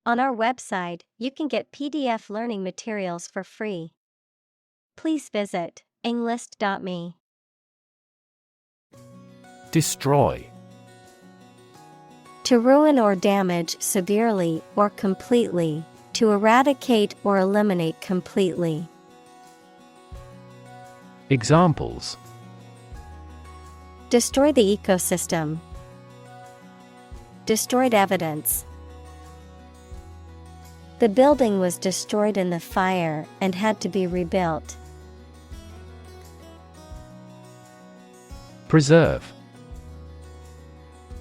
On our website, you can get PDF learning materials for free. Please visit englist.me. Destroy. To ruin or damage severely or completely, to eradicate or eliminate completely. Examples: Destroy the ecosystem. Destroyed evidence. The building was destroyed in the fire and had to be rebuilt. Preserve.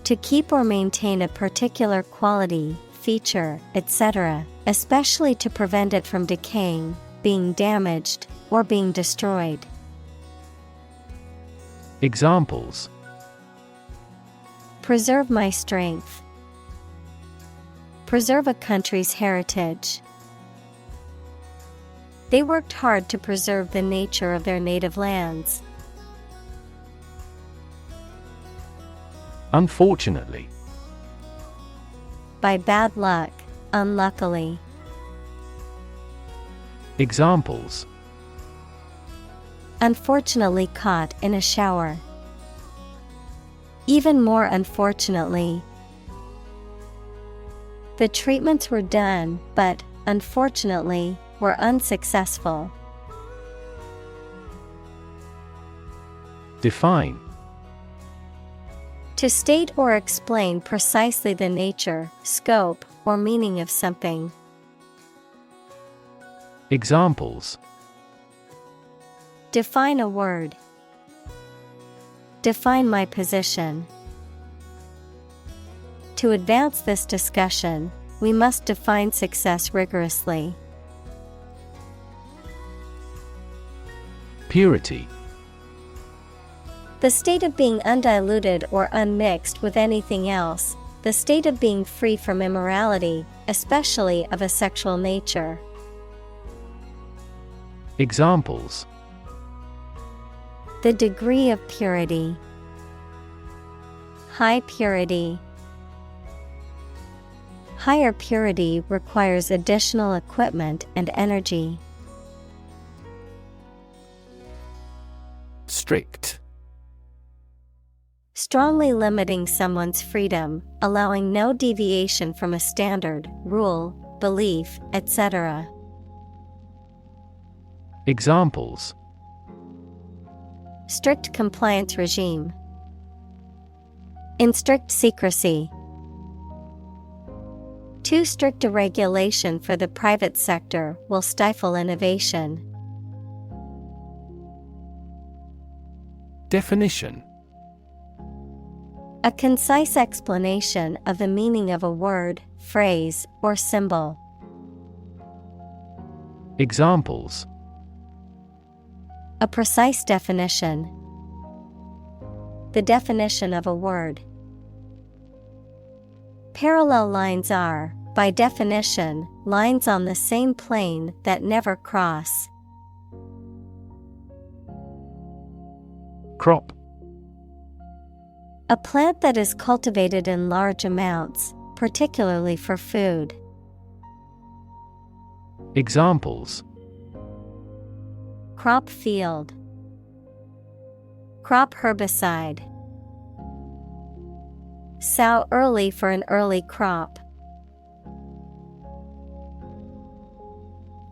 To keep or maintain a particular quality, feature, etc., especially to prevent it from decaying, being damaged, or being destroyed. Examples: Preserve my strength. Preserve a country's heritage. They worked hard to preserve the nature of their native lands. Unfortunately. By bad luck, unluckily. Examples: Unfortunately caught in a shower. Even more unfortunately. The treatments were done, but, unfortunately, were unsuccessful. Define. To state or explain precisely the nature, scope, or meaning of something. Examples: Define a word. Define my position. To advance this discussion, we must define success rigorously. Purity. The state of being undiluted or unmixed with anything else, the state of being free from immorality, especially of a sexual nature. Examples: The degree of purity. High purity. Higher purity requires additional equipment and energy. Strict. Strongly limiting someone's freedom, allowing no deviation from a standard, rule, belief, etc. Examples: Strict compliance regime. In strict secrecy. Too strict a regulation for the private sector will stifle innovation. Definition. A concise explanation of the meaning of a word, phrase, or symbol. Examples: A precise definition. The definition of a word. Parallel lines are, by definition, lines on the same plane that never cross. Crop. A plant that is cultivated in large amounts, particularly for food. Examples: Crop field. Crop herbicide. Sow early for an early crop.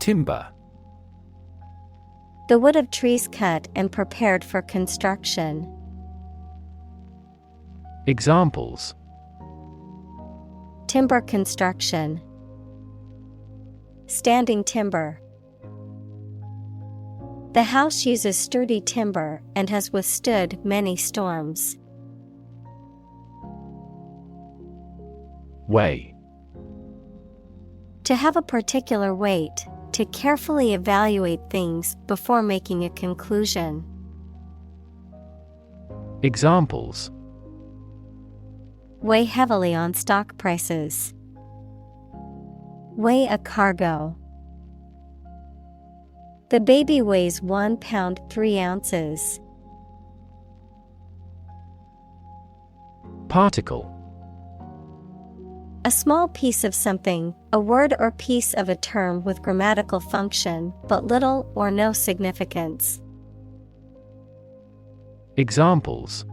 Timber. The wood of trees cut and prepared for construction. Examples: Timber construction. Standing timber. The house uses sturdy timber and has withstood many storms. Weigh. To have a particular weight, to carefully evaluate things before making a conclusion. Examples: Weigh heavily on stock prices. Weigh a cargo. The baby weighs 1 pound 3 ounces. Particle. A small piece of something, a word or piece of a term with grammatical function, but little or no significance. Examples: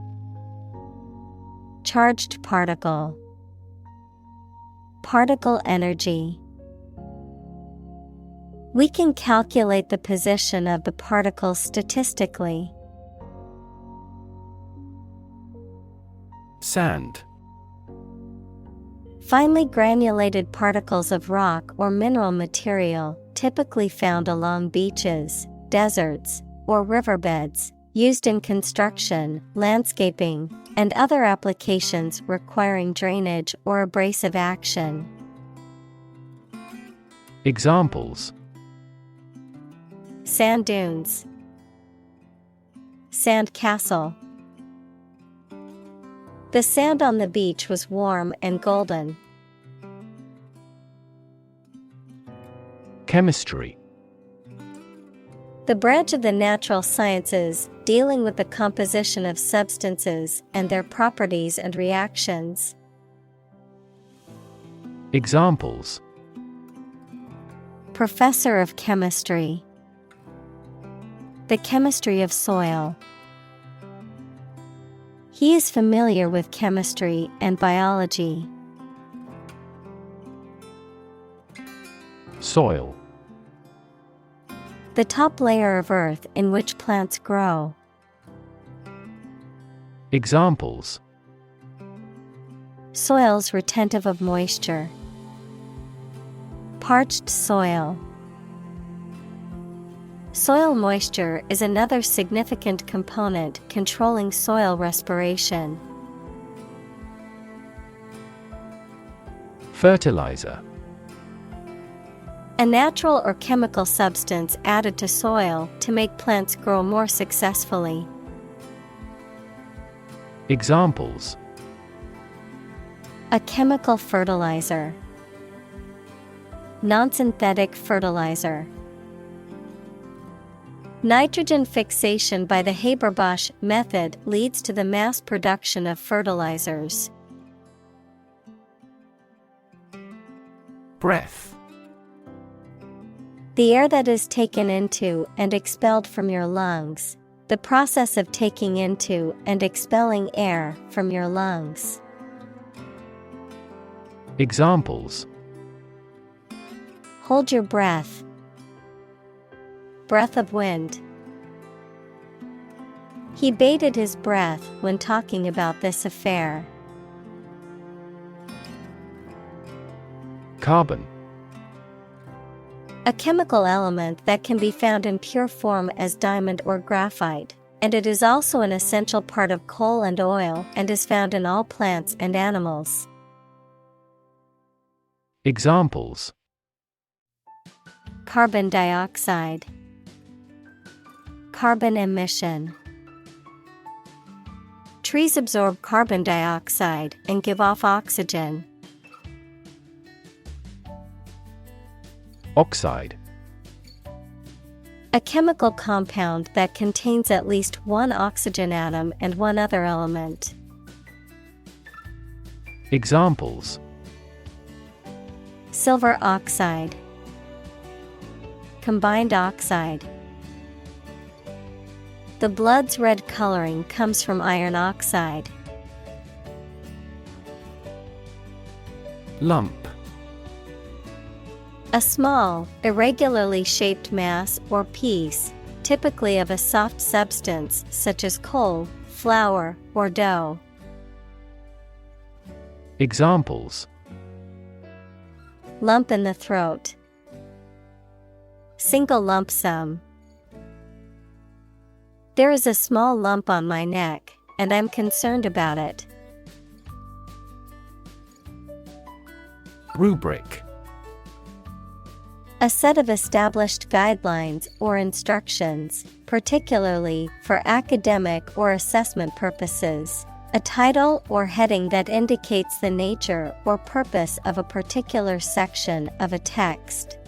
Charged particle, particle energy. We can calculate the position of the particles statistically. Sand. Finely granulated particles of rock or mineral material, typically found along beaches, deserts, or riverbeds, used in construction, landscaping, and other applications requiring drainage or abrasive action. Examples: Sand dunes, sand castle. The sand on the beach was warm and golden. Chemistry. The branch of the natural sciences dealing with the composition of substances and their properties and reactions. Examples: Professor of chemistry. The chemistry of soil. He is familiar with chemistry and biology. Soil. The top layer of earth in which plants grow. Examples: Soils retentive of moisture. Parched soil. Soil moisture is another significant component controlling soil respiration. Fertilizer. A natural or chemical substance added to soil to make plants grow more successfully. Examples: A chemical fertilizer. Non-synthetic fertilizer. Nitrogen fixation by the Haber-Bosch method leads to the mass production of fertilizers. Breath. The air that is taken into and expelled from your lungs. The process of taking into and expelling air from your lungs. Examples: Hold your breath. Breath of wind. He bated his breath when talking about this affair. Carbon. A chemical element that can be found in pure form as diamond or graphite, and it is also an essential part of coal and oil and is found in all plants and animals. Examples: Carbon dioxide. Carbon emission. Trees absorb carbon dioxide and give off oxygen. Oxide. A chemical compound that contains at least one oxygen atom and one other element. Examples: Silver oxide. Combined oxide. The blood's red coloring comes from iron oxide. Lump. A small, irregularly shaped mass or piece, typically of a soft substance such as coal, flour, or dough. Examples: Lump in the throat. Single lump sum. There is a small lump on my neck, and I'm concerned about it. Rubric. A set of established guidelines or instructions, particularly for academic or assessment purposes. A title or heading that indicates the nature or purpose of a particular section of a text.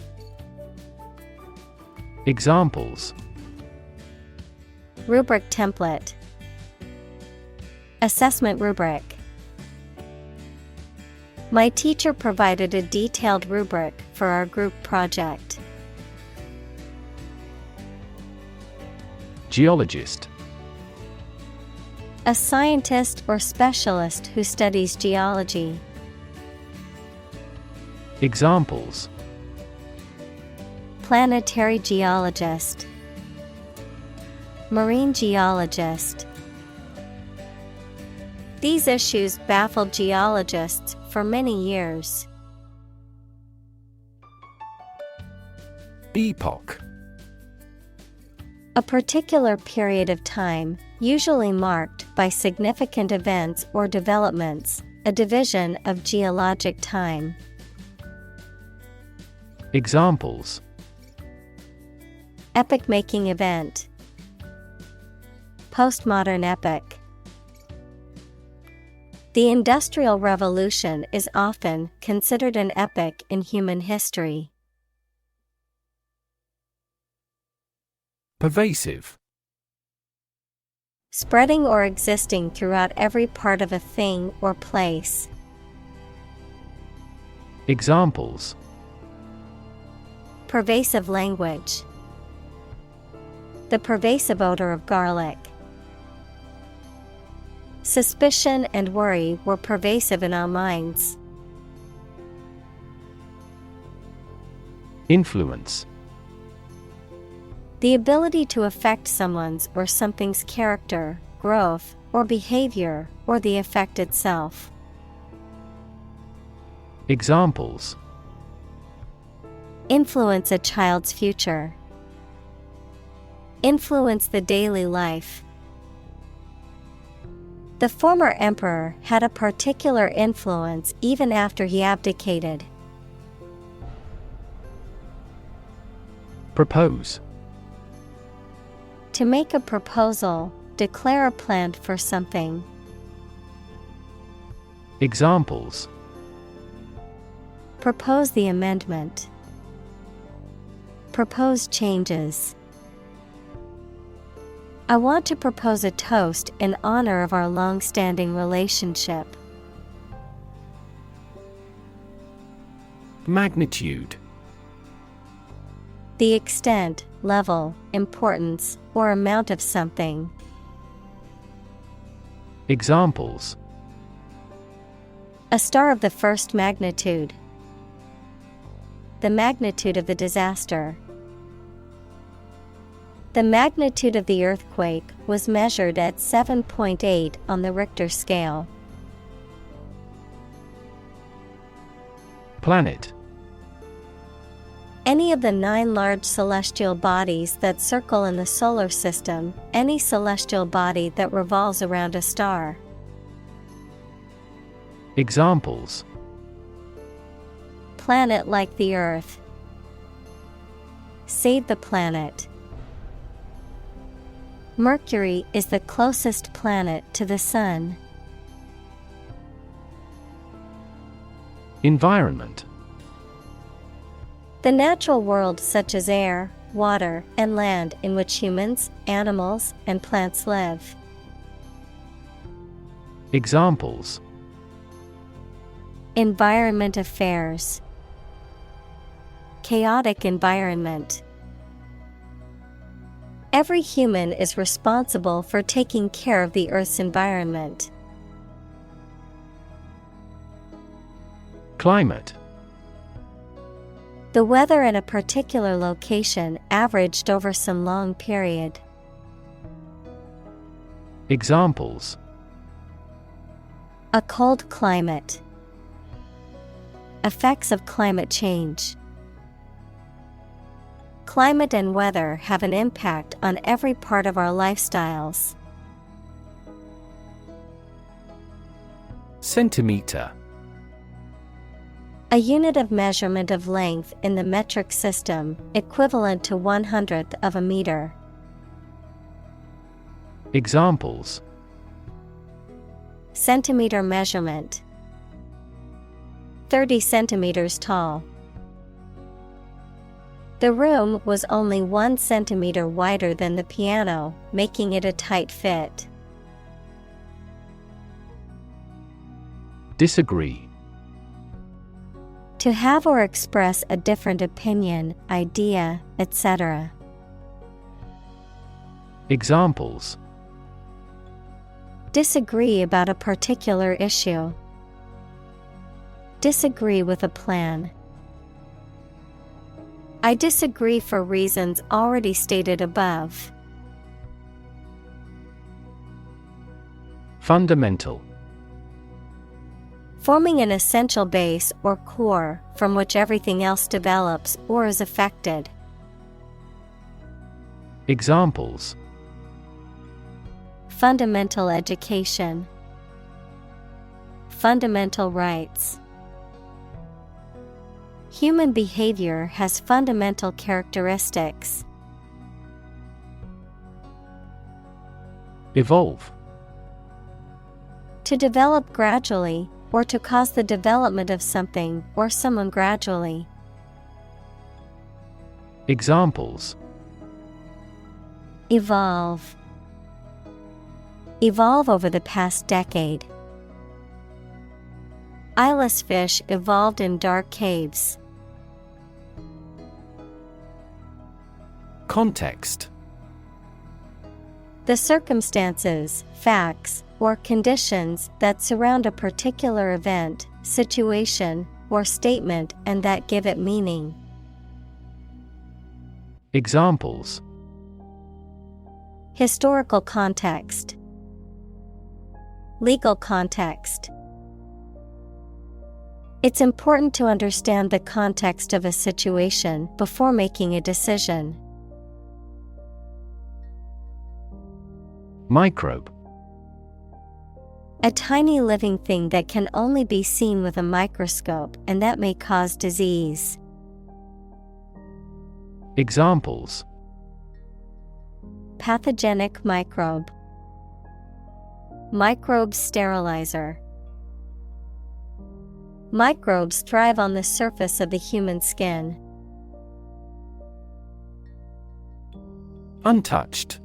Examples: Rubric template. Assessment rubric. My teacher provided a detailed rubric for our group project. Geologist. A scientist or specialist who studies geology. Examples: Planetary geologist, marine geologist. These issues baffled geologists for many years. Epoch. A particular period of time, usually marked by significant events or developments, a division of geologic time. Examples: Epoch-making event, postmodern epoch. The Industrial Revolution is often considered an epoch in human history. Pervasive. Spreading or existing throughout every part of a thing or place. Examples: Pervasive language, the pervasive odor of garlic. Suspicion and worry were pervasive in our minds. Influence. The ability to affect someone's or something's character, growth, or behavior, or the effect itself. Examples: Influence a child's future. Influence the daily life. The former emperor had a particular influence even after he abdicated. Propose. To make a proposal, declare a plan for something. Examples: Propose the amendment. Propose changes. I want to propose a toast in honor of our long-standing relationship. Magnitude. The extent, level, importance, or amount of something. Examples: A star of the first magnitude. The magnitude of the disaster. The magnitude of the earthquake was measured at 7.8 on the Richter scale. Planet. Any of the 9 large celestial bodies that circle in the solar system, any celestial body that revolves around a star. Examples: Planet like the Earth. Save the planet. Mercury is the closest planet to the Sun. Environment. The natural world such as air, water, and land in which humans, animals, and plants live. Examples: Environment affairs. Chaotic environment. Every human is responsible for taking care of the Earth's environment. Climate. The weather in a particular location averaged over some long period. Examples: A cold climate. Effects of climate change. Climate and weather have an impact on every part of our lifestyles. Centimeter. A unit of measurement of length in the metric system, equivalent to 1/100th of a meter. Examples: Centimeter measurement. 30 centimeters tall. The room was only 1 centimeter wider than the piano, making it a tight fit. Disagree. To have or express a different opinion, idea, etc. Examples: disagree about a particular issue. Disagree with a plan. I disagree for reasons already stated above. Fundamental. Forming an essential base or core from which everything else develops or is affected. Examples: fundamental education. Fundamental rights. Human behavior has fundamental characteristics. Evolve. To develop gradually, or to cause the development of something or someone gradually. Examples: evolve. Evolve over the past decade. Eyeless fish evolved in dark caves. Context. The circumstances, facts, or conditions that surround a particular event, situation, or statement and that give it meaning. Examples: historical context. Legal context. It's important to understand the context of a situation before making a decision. Microbe. A tiny living thing that can only be seen with a microscope and that may cause disease. Examples: pathogenic microbe. Microbe sterilizer. Microbes thrive on the surface of the human skin. Untouched.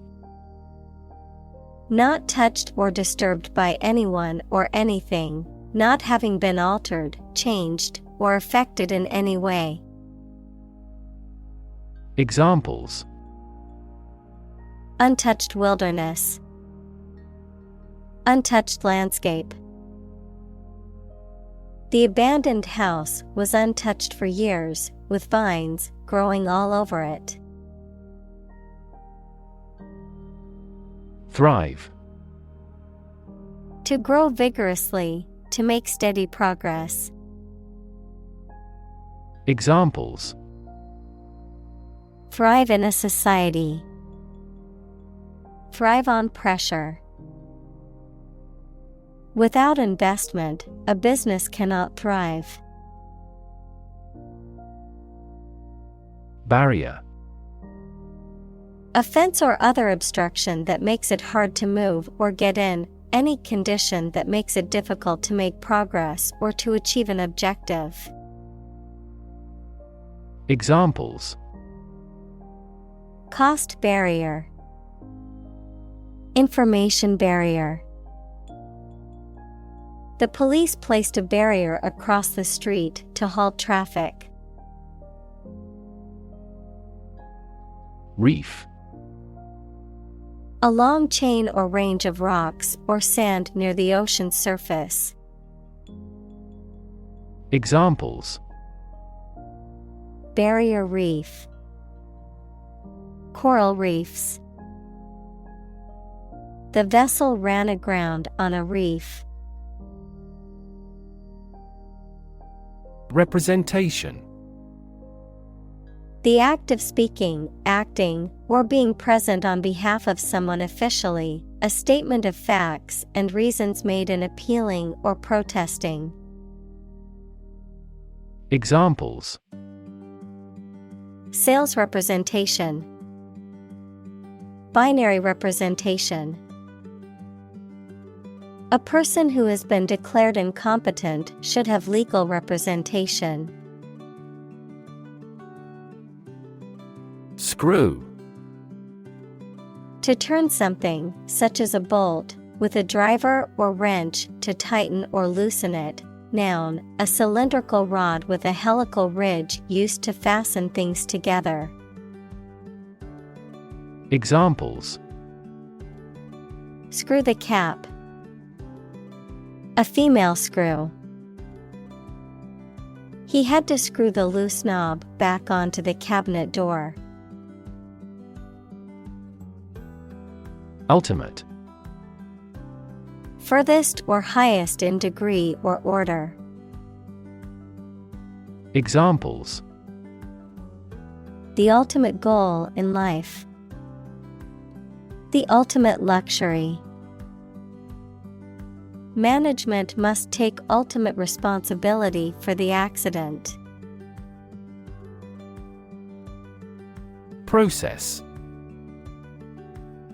Not touched or disturbed by anyone or anything, not having been altered, changed, or affected in any way. Examples: untouched wilderness. Untouched landscape. The abandoned house was untouched for years, with vines growing all over it. Thrive. To grow vigorously, to make steady progress. Examples: thrive in a society. Thrive on pressure. Without investment, a business cannot thrive. Barrier. A fence or other obstruction that makes it hard to move or get in, any condition that makes it difficult to make progress or to achieve an objective. Examples: cost barrier. Information barrier. The police placed a barrier across the street to halt traffic. Reef. A long chain or range of rocks or sand near the ocean's surface. Examples: barrier reef. Coral reefs. The vessel ran aground on a reef. Representation. The act of speaking, acting, or being present on behalf of someone officially, a statement of facts and reasons made in appealing or protesting. Examples: sales representation. Binary representation. A person who has been declared incompetent should have legal representation. Screw. To turn something, such as a bolt, with a driver or wrench to tighten or loosen it, noun, a cylindrical rod with a helical ridge used to fasten things together. Examples: Screw the cap. A female screw. He had to screw the loose knob back onto the cabinet door. Ultimate. Furthest or highest in degree or order. Examples: The ultimate goal in life. The ultimate luxury. Management must take ultimate responsibility for the accident. Process.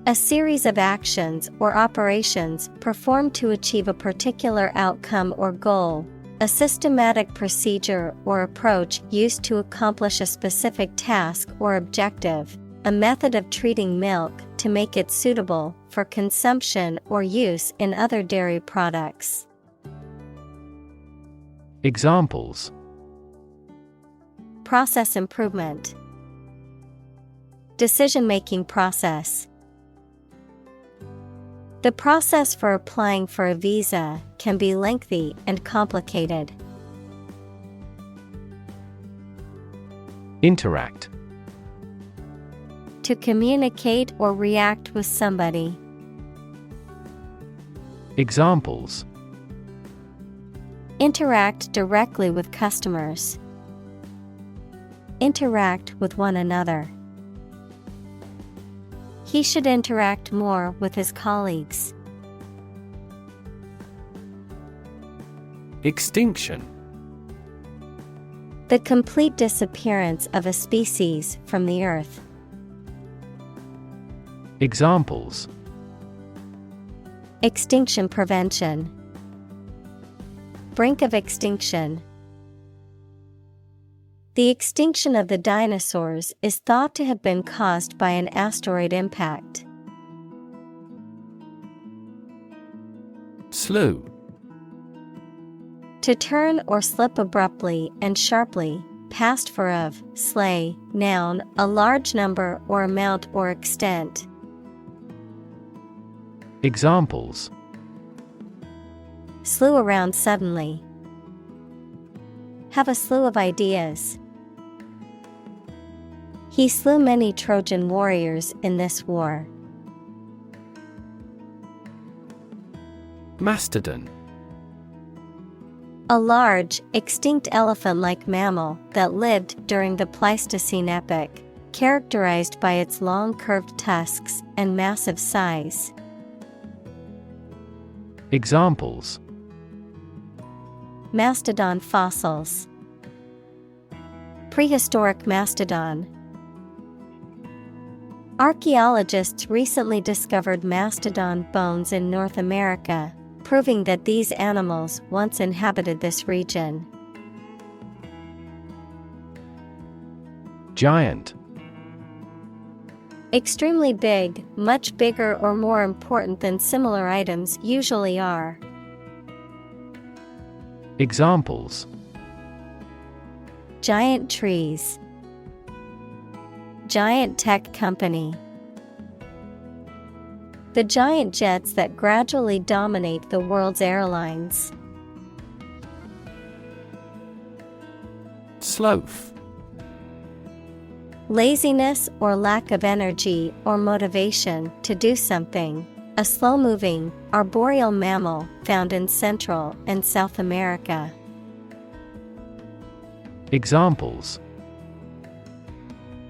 A series of actions or operations performed to achieve a particular outcome or goal. A systematic procedure or approach used to accomplish a specific task or objective. A method of treating milk to make it suitable for consumption or use in other dairy products. Examples: Process improvement. Decision-making process. The process for applying for a visa can be lengthy and complicated. Interact. To communicate or react with somebody. Examples: Interact directly with customers. Interact with one another. He should interact more with his colleagues. Extinction. The complete disappearance of a species from the earth. Examples: Extinction prevention. Brink of extinction. The extinction of the dinosaurs is thought to have been caused by an asteroid impact. Slew. To turn or slip abruptly and sharply, past for of, slay, noun, a large number or amount or extent. Examples: Slew around suddenly. Have a slew of ideas. He slew many Trojan warriors in this war. Mastodon. A large, extinct elephant-like mammal that lived during the Pleistocene epoch, characterized by its long curved tusks and massive size. Examples: Mastodon fossils. Prehistoric mastodon. Archaeologists recently discovered mastodon bones in North America, proving that these animals once inhabited this region. Giant. Extremely big, much bigger or more important than similar items usually are. Examples: Giant trees. Giant tech company. The giant jets that gradually dominate the world's airlines. Sloth. Laziness or lack of energy or motivation to do something. A slow-moving, arboreal mammal found in Central and South America. Examples: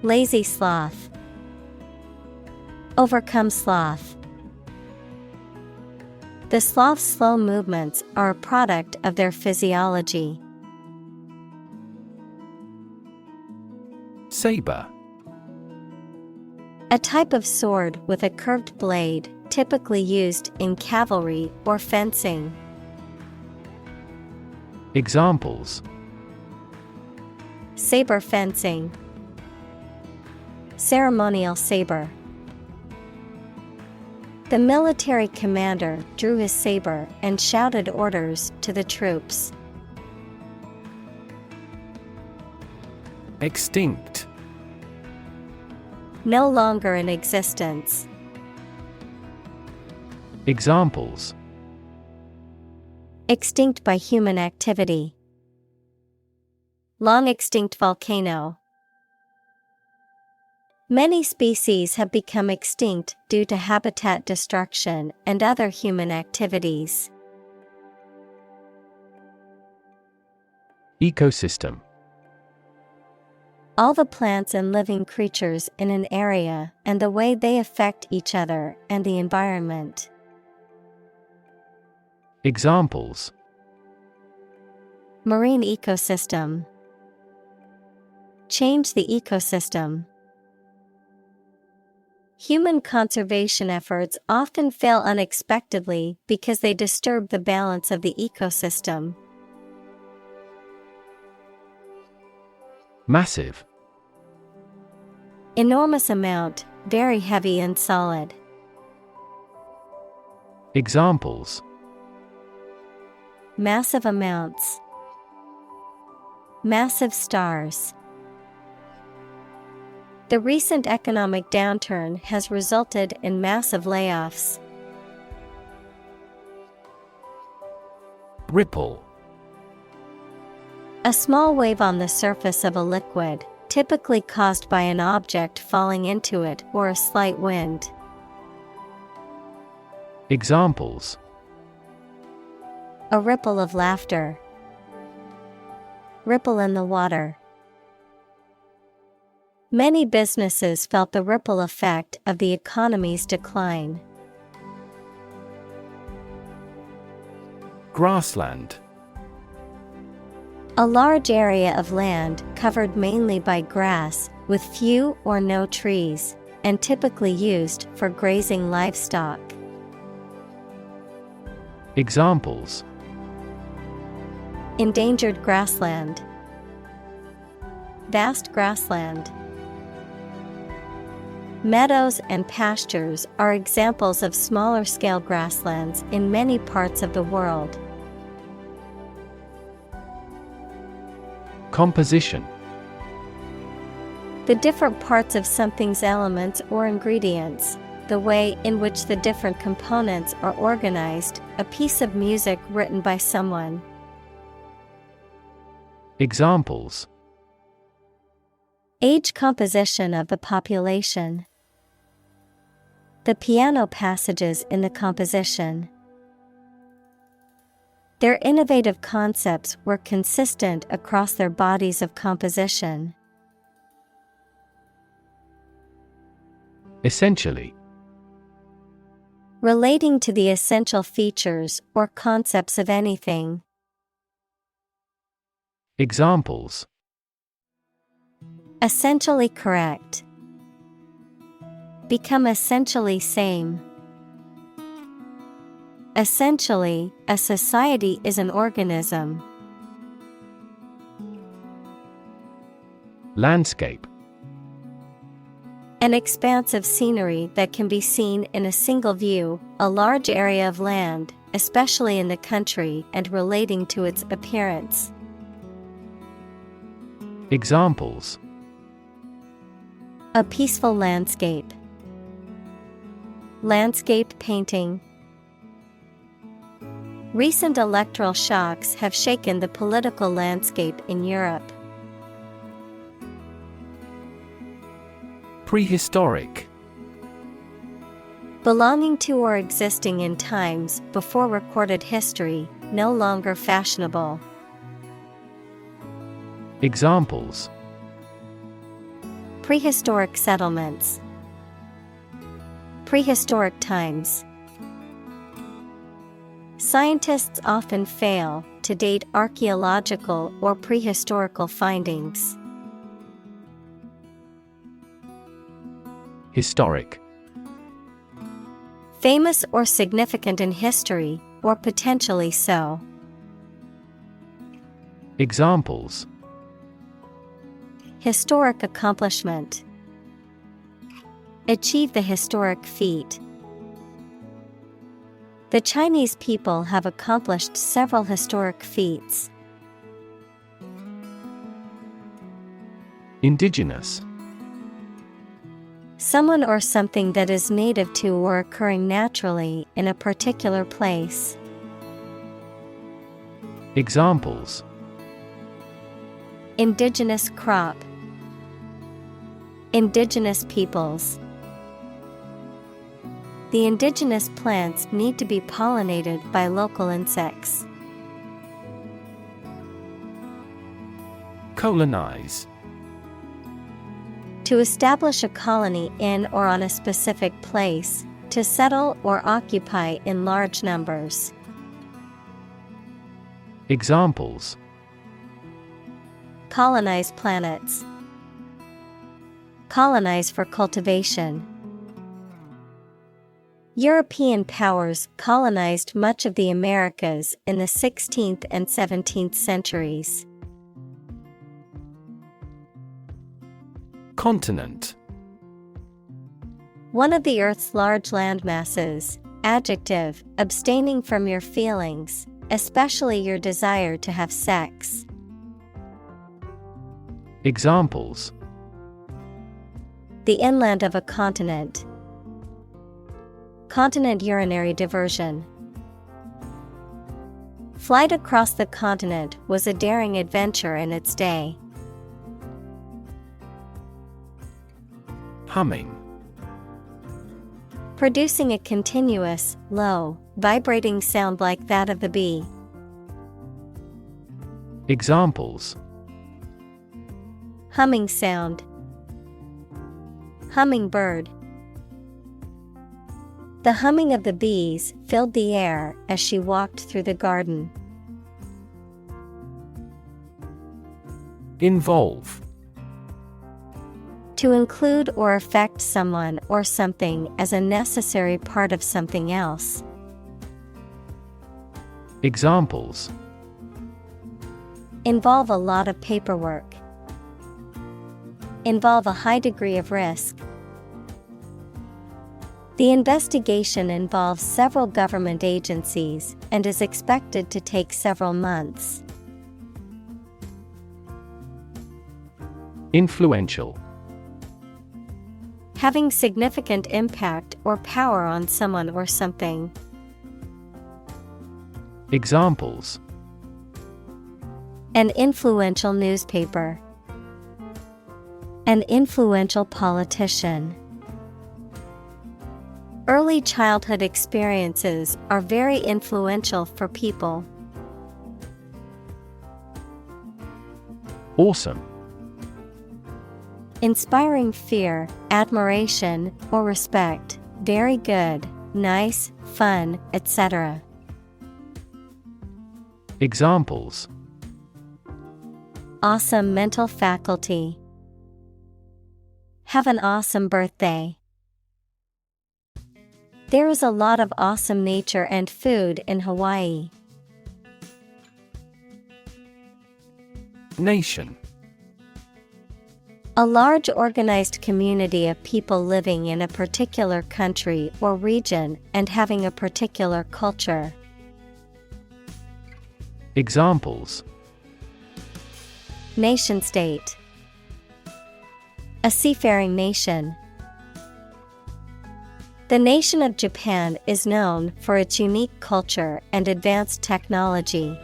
Lazy sloth. Overcome sloth. The sloth's slow movements are a product of their physiology. Saber. A type of sword with a curved blade, typically used in cavalry or fencing. Examples: Saber fencing. Ceremonial saber. The military commander drew his saber and shouted orders to the troops. Extinct. No longer in existence. Examples: Extinct by human activity. Long extinct volcano. Many species have become extinct due to habitat destruction and other human activities. Ecosystem: All the plants and living creatures in an area and the way they affect each other and the environment. Examples: Marine ecosystem. Change the ecosystem. Human conservation efforts often fail unexpectedly because they disturb the balance of the ecosystem. Massive: Enormous amount, very heavy and solid. Examples: Massive amounts. Massive stars. The recent economic downturn has resulted in massive layoffs. Ripple. A small wave on the surface of a liquid, typically caused by an object falling into it or a slight wind. Examples: A ripple of laughter. Ripple in the water. Many businesses felt the ripple effect of the economy's decline. Grassland. A large area of land covered mainly by grass, with few or no trees, and typically used for grazing livestock. Examples: Endangered grassland. Vast grassland. Meadows and pastures are examples of smaller scale grasslands in many parts of the world. Composition: The different parts of something's elements or ingredients, the way in which the different components are organized, a piece of music written by someone. Examples: Age composition of the population. The piano passages in the composition. Their innovative concepts were consistent across their bodies of composition. Essentially: Relating to the essential features or concepts of anything. Examples: Essentially correct. Become essentially same. Essentially, a society is an organism. Landscape: An expanse of scenery that can be seen in a single view, a large area of land, especially in the country and relating to its appearance. Examples: A peaceful landscape. Landscape painting. Recent electoral shocks have shaken the political landscape in Europe. Prehistoric. Belonging to or existing in times before recorded history, no longer fashionable. Examples: Prehistoric settlements. Prehistoric times. Scientists often fail to date archaeological or prehistorical findings. Historic: Famous or significant in history, or potentially so. Examples: Historic accomplishment. Achieve the historic feat. The Chinese people have accomplished several historic feats. Indigenous. Someone or something that is native to or occurring naturally in a particular place. Examples: Indigenous crop. Indigenous peoples. The indigenous plants need to be pollinated by local insects. Colonize. To establish a colony in or on a specific place, to settle or occupy in large numbers. Examples: Colonize planets. Colonize for cultivation. European powers colonized much of the Americas in the 16th and 17th centuries. Continent. One of the Earth's large landmasses. Adjective, abstaining from your feelings, especially your desire to have sex. Examples: The inland of a continent. Continent urinary diversion. Flight across the continent was a daring adventure in its day. Humming. Producing a continuous, low, vibrating sound like that of the bee. Examples: Humming sound. Hummingbird. The humming of the bees filled the air as she walked through the garden. Involve. To include or affect someone or something as a necessary part of something else. Examples: Involve a lot of paperwork. Involve a high degree of risk. The investigation involves several government agencies and is expected to take several months. Influential. Having significant impact or power on someone or something. Examples: An influential newspaper. An influential politician. Early childhood experiences are very influential for people. Awesome. Inspiring fear, admiration, or respect. Very good, nice, fun, etc. Examples: Awesome mental faculty. Have an awesome birthday. There is a lot of awesome nature and food in Hawaii. Nation. A large organized community of people living in a particular country or region and having a particular culture. Examples: Nation-state. A seafaring nation. The nation of Japan is known for its unique culture and advanced technology.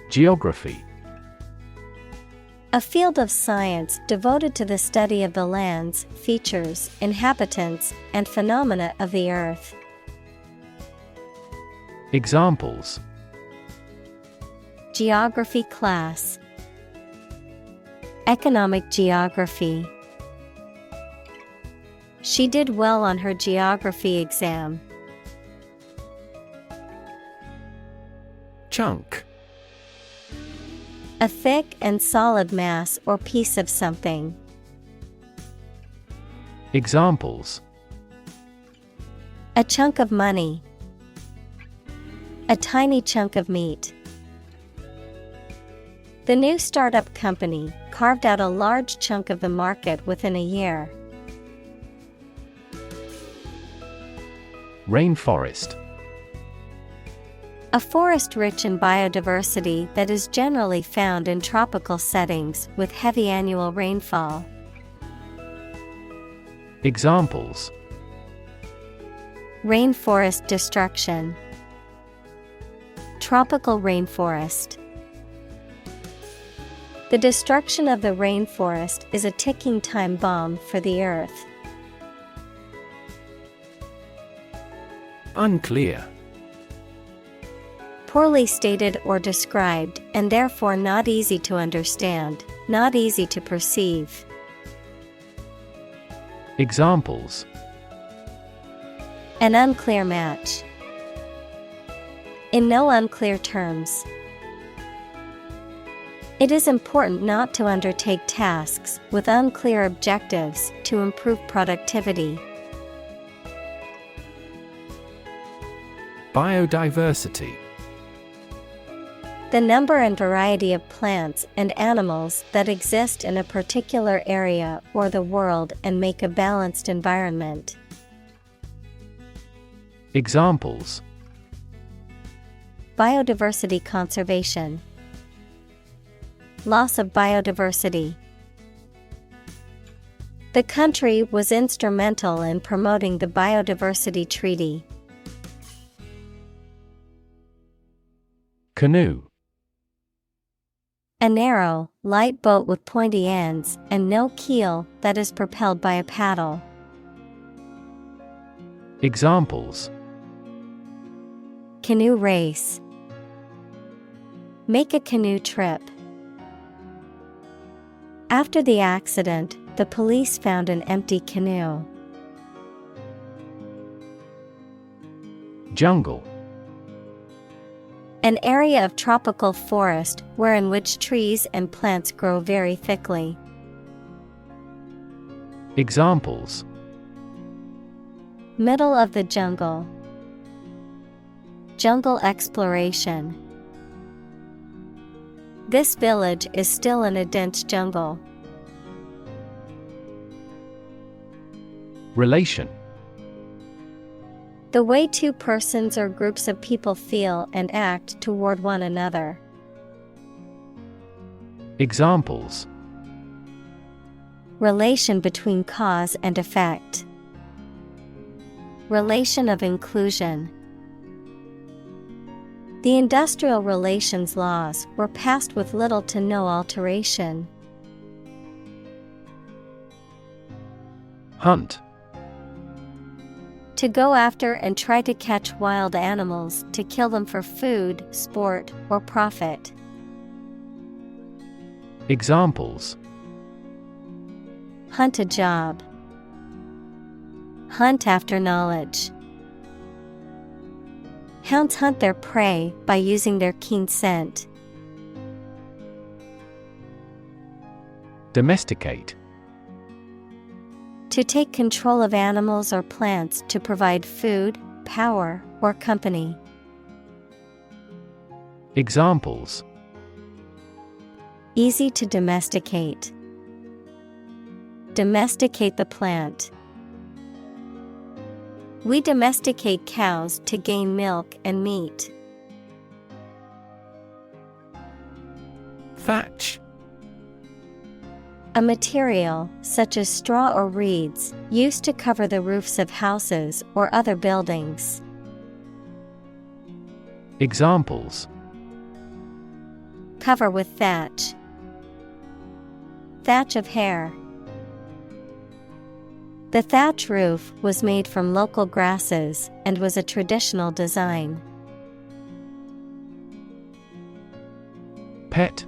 Geography. A field of science devoted to the study of the lands, features, inhabitants, and phenomena of the earth. Examples: Geography class. Economic geography. She did well on her geography exam. Chunk. A thick and solid mass or piece of something. Examples: A chunk of money. A tiny chunk of meat. The new startup company carved out a large chunk of the market within a year. Rainforest. A forest rich in biodiversity that is generally found in tropical settings with heavy annual rainfall. Examples: Rainforest destruction. Tropical rainforest. The destruction of the rainforest is a ticking time bomb for the Earth. Unclear. Poorly stated or described, and therefore not easy to understand, not easy to perceive. Examples: An unclear match. In no unclear terms. It is important not to undertake tasks with unclear objectives to improve productivity. Biodiversity. The number and variety of plants and animals that exist in a particular area or the world and make a balanced environment. Examples: Biodiversity conservation. Loss of biodiversity. The country was instrumental in promoting the Biodiversity Treaty. Canoe. A narrow, light boat with pointy ends and no keel that is propelled by a paddle. Examples: Canoe race. Make a canoe trip. After the accident, the police found an empty canoe. Jungle. An area of tropical forest wherein which trees and plants grow very thickly. Examples: Middle of the jungle. Jungle exploration. This village is still in a dense jungle. Relation. The way two persons or groups of people feel and act toward one another. Examples: Relation between cause and effect. Relation of inclusion. The industrial relations laws were passed with little to no alteration. Hunt. To go after and try to catch wild animals to kill them for food, sport, or profit. Examples: Hunt a job. Hunt after knowledge. Hounds hunt their prey by using their keen scent. Domesticate. To take control of animals or plants to provide food, power, or company. Examples: Easy to domesticate. Domesticate the plant. We domesticate cows to gain milk and meat. Thatch. A material, such as straw or reeds, used to cover the roofs of houses or other buildings. Examples: Cover with thatch. Thatch of hair. The thatch roof was made from local grasses and was a traditional design. Pet.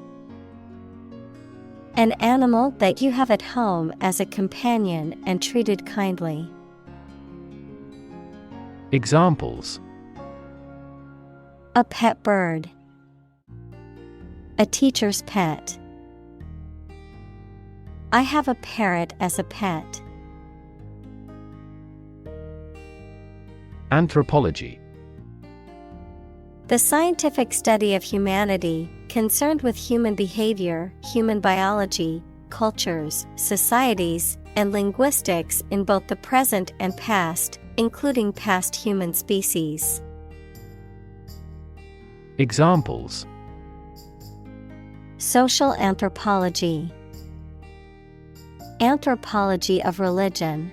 An animal that you have at home as a companion and treated kindly. Examples: A pet bird. A teacher's pet. I have a parrot as a pet. Anthropology. The scientific study of humanity, concerned with human behavior, human biology, cultures, societies, and linguistics in both the present and past, including past human species. Examples: social anthropology, anthropology of religion.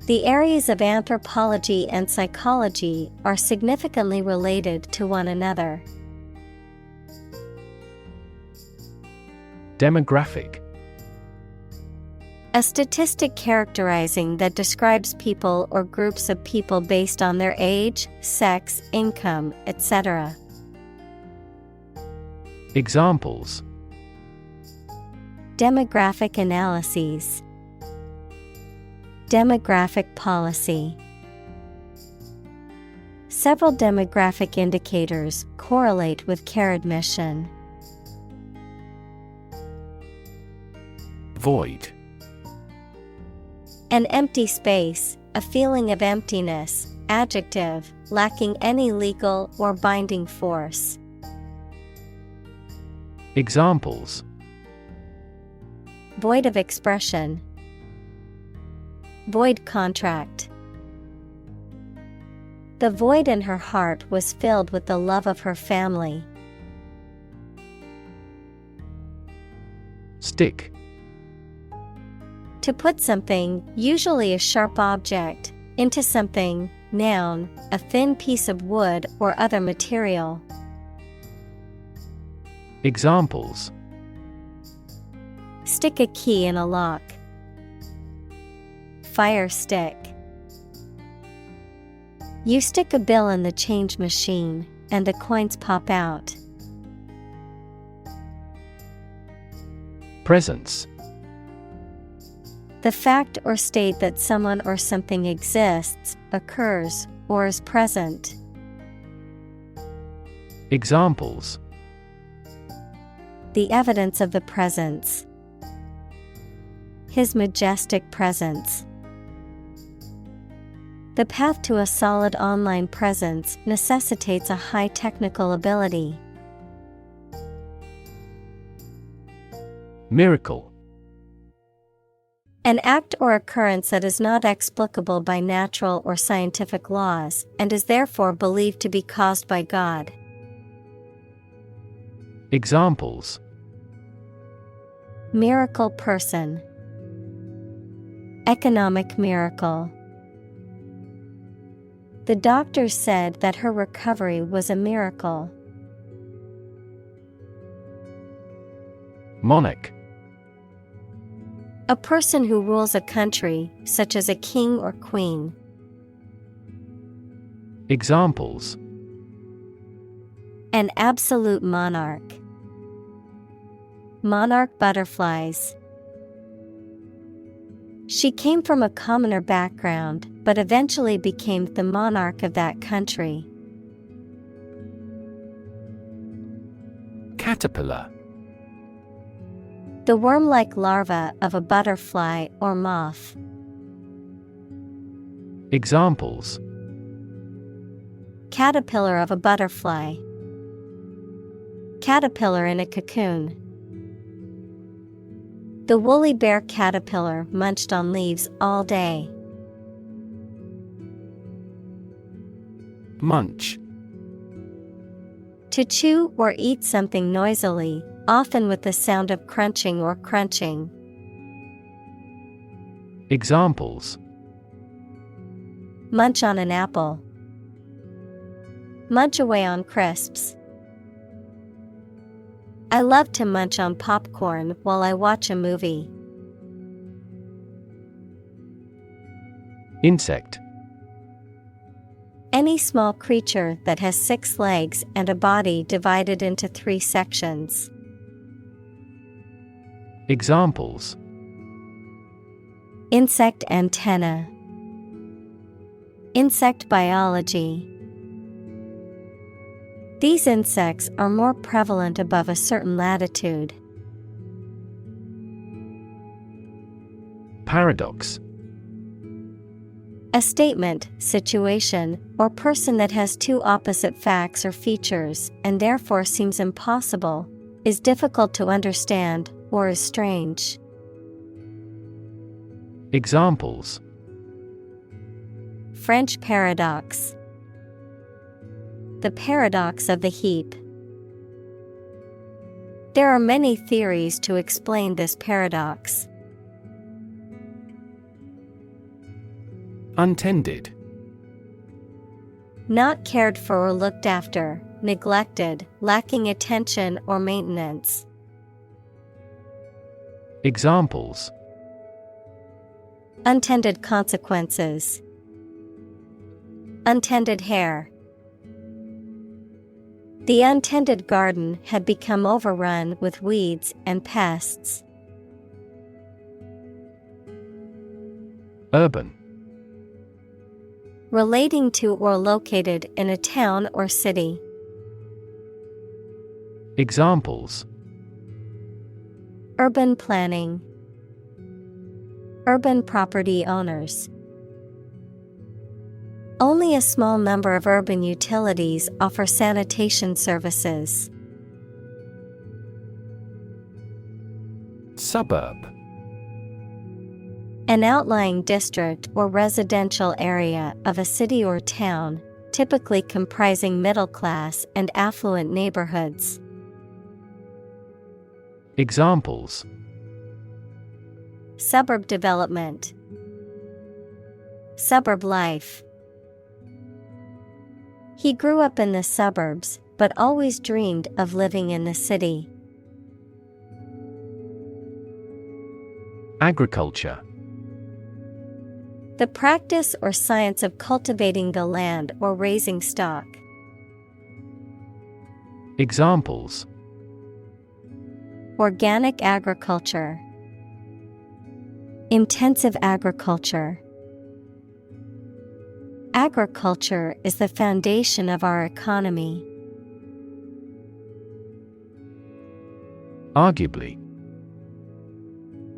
The areas of anthropology and psychology are significantly related to one another. Demographic: a statistic characterizing that describes people or groups of people based on their age, sex, income, etc. Examples: demographic analyses, demographic policy. Several demographic indicators correlate with care admission. Void: an empty space, a feeling of emptiness, adjective, lacking any legal or binding force. Examples: void of expression, void contract. The void in her heart was filled with the love of her family. Stick: to put something, usually a sharp object, into something, noun, a thin piece of wood or other material. Examples: stick a key in a lock, fire stick. You stick a bill in the change machine, and the coins pop out. Presence: the fact or state that someone or something exists, occurs, or is present. Examples: the evidence of the presence, his majestic presence. The path to a solid online presence necessitates a high technical ability. Miracle: an act or occurrence that is not explicable by natural or scientific laws, and is therefore believed to be caused by God. Examples: miracle person, economic miracle. The doctors said that her recovery was a miracle. Monarch: a person who rules a country, such as a king or queen. Examples: an absolute monarch, monarch butterflies. She came from a commoner background, but eventually became the monarch of that country. Caterpillar: the worm-like larva of a butterfly or moth. Examples: caterpillar of a butterfly, caterpillar in a cocoon. The woolly bear caterpillar munched on leaves all day. Munch: to chew or eat something noisily, often with the sound of crunching or crunching. Examples: munch on an apple, munch away on crisps. I love to munch on popcorn while I watch a movie. Insect: any small creature that has 6 legs and a body divided into 3 sections. Examples: insect antenna, insect biology. These insects are more prevalent above a certain latitude. Paradox: a statement, situation, or person that has 2 opposite facts or features, and therefore seems impossible, is difficult to understand, or is strange. Examples: French paradox, the paradox of the heap. There are many theories to explain this paradox. Untended. Not cared for or looked after, neglected, lacking attention or maintenance. Examples: Untended consequences. Untended hair. The untended garden had become overrun with weeds and pests. Urban. Relating to or located in a town or city. Examples: Urban planning. Urban property owners. Only a small number of urban utilities offer sanitation services. Suburb. An outlying district or residential area of a city or town, typically comprising middle-class and affluent neighborhoods. Examples: Suburb development. Suburb life. He grew up in the suburbs, but always dreamed of living in the city. Agriculture. The practice or science of cultivating the land or raising stock. Examples: Organic agriculture. Intensive agriculture. Agriculture is the foundation of our economy. Arguably.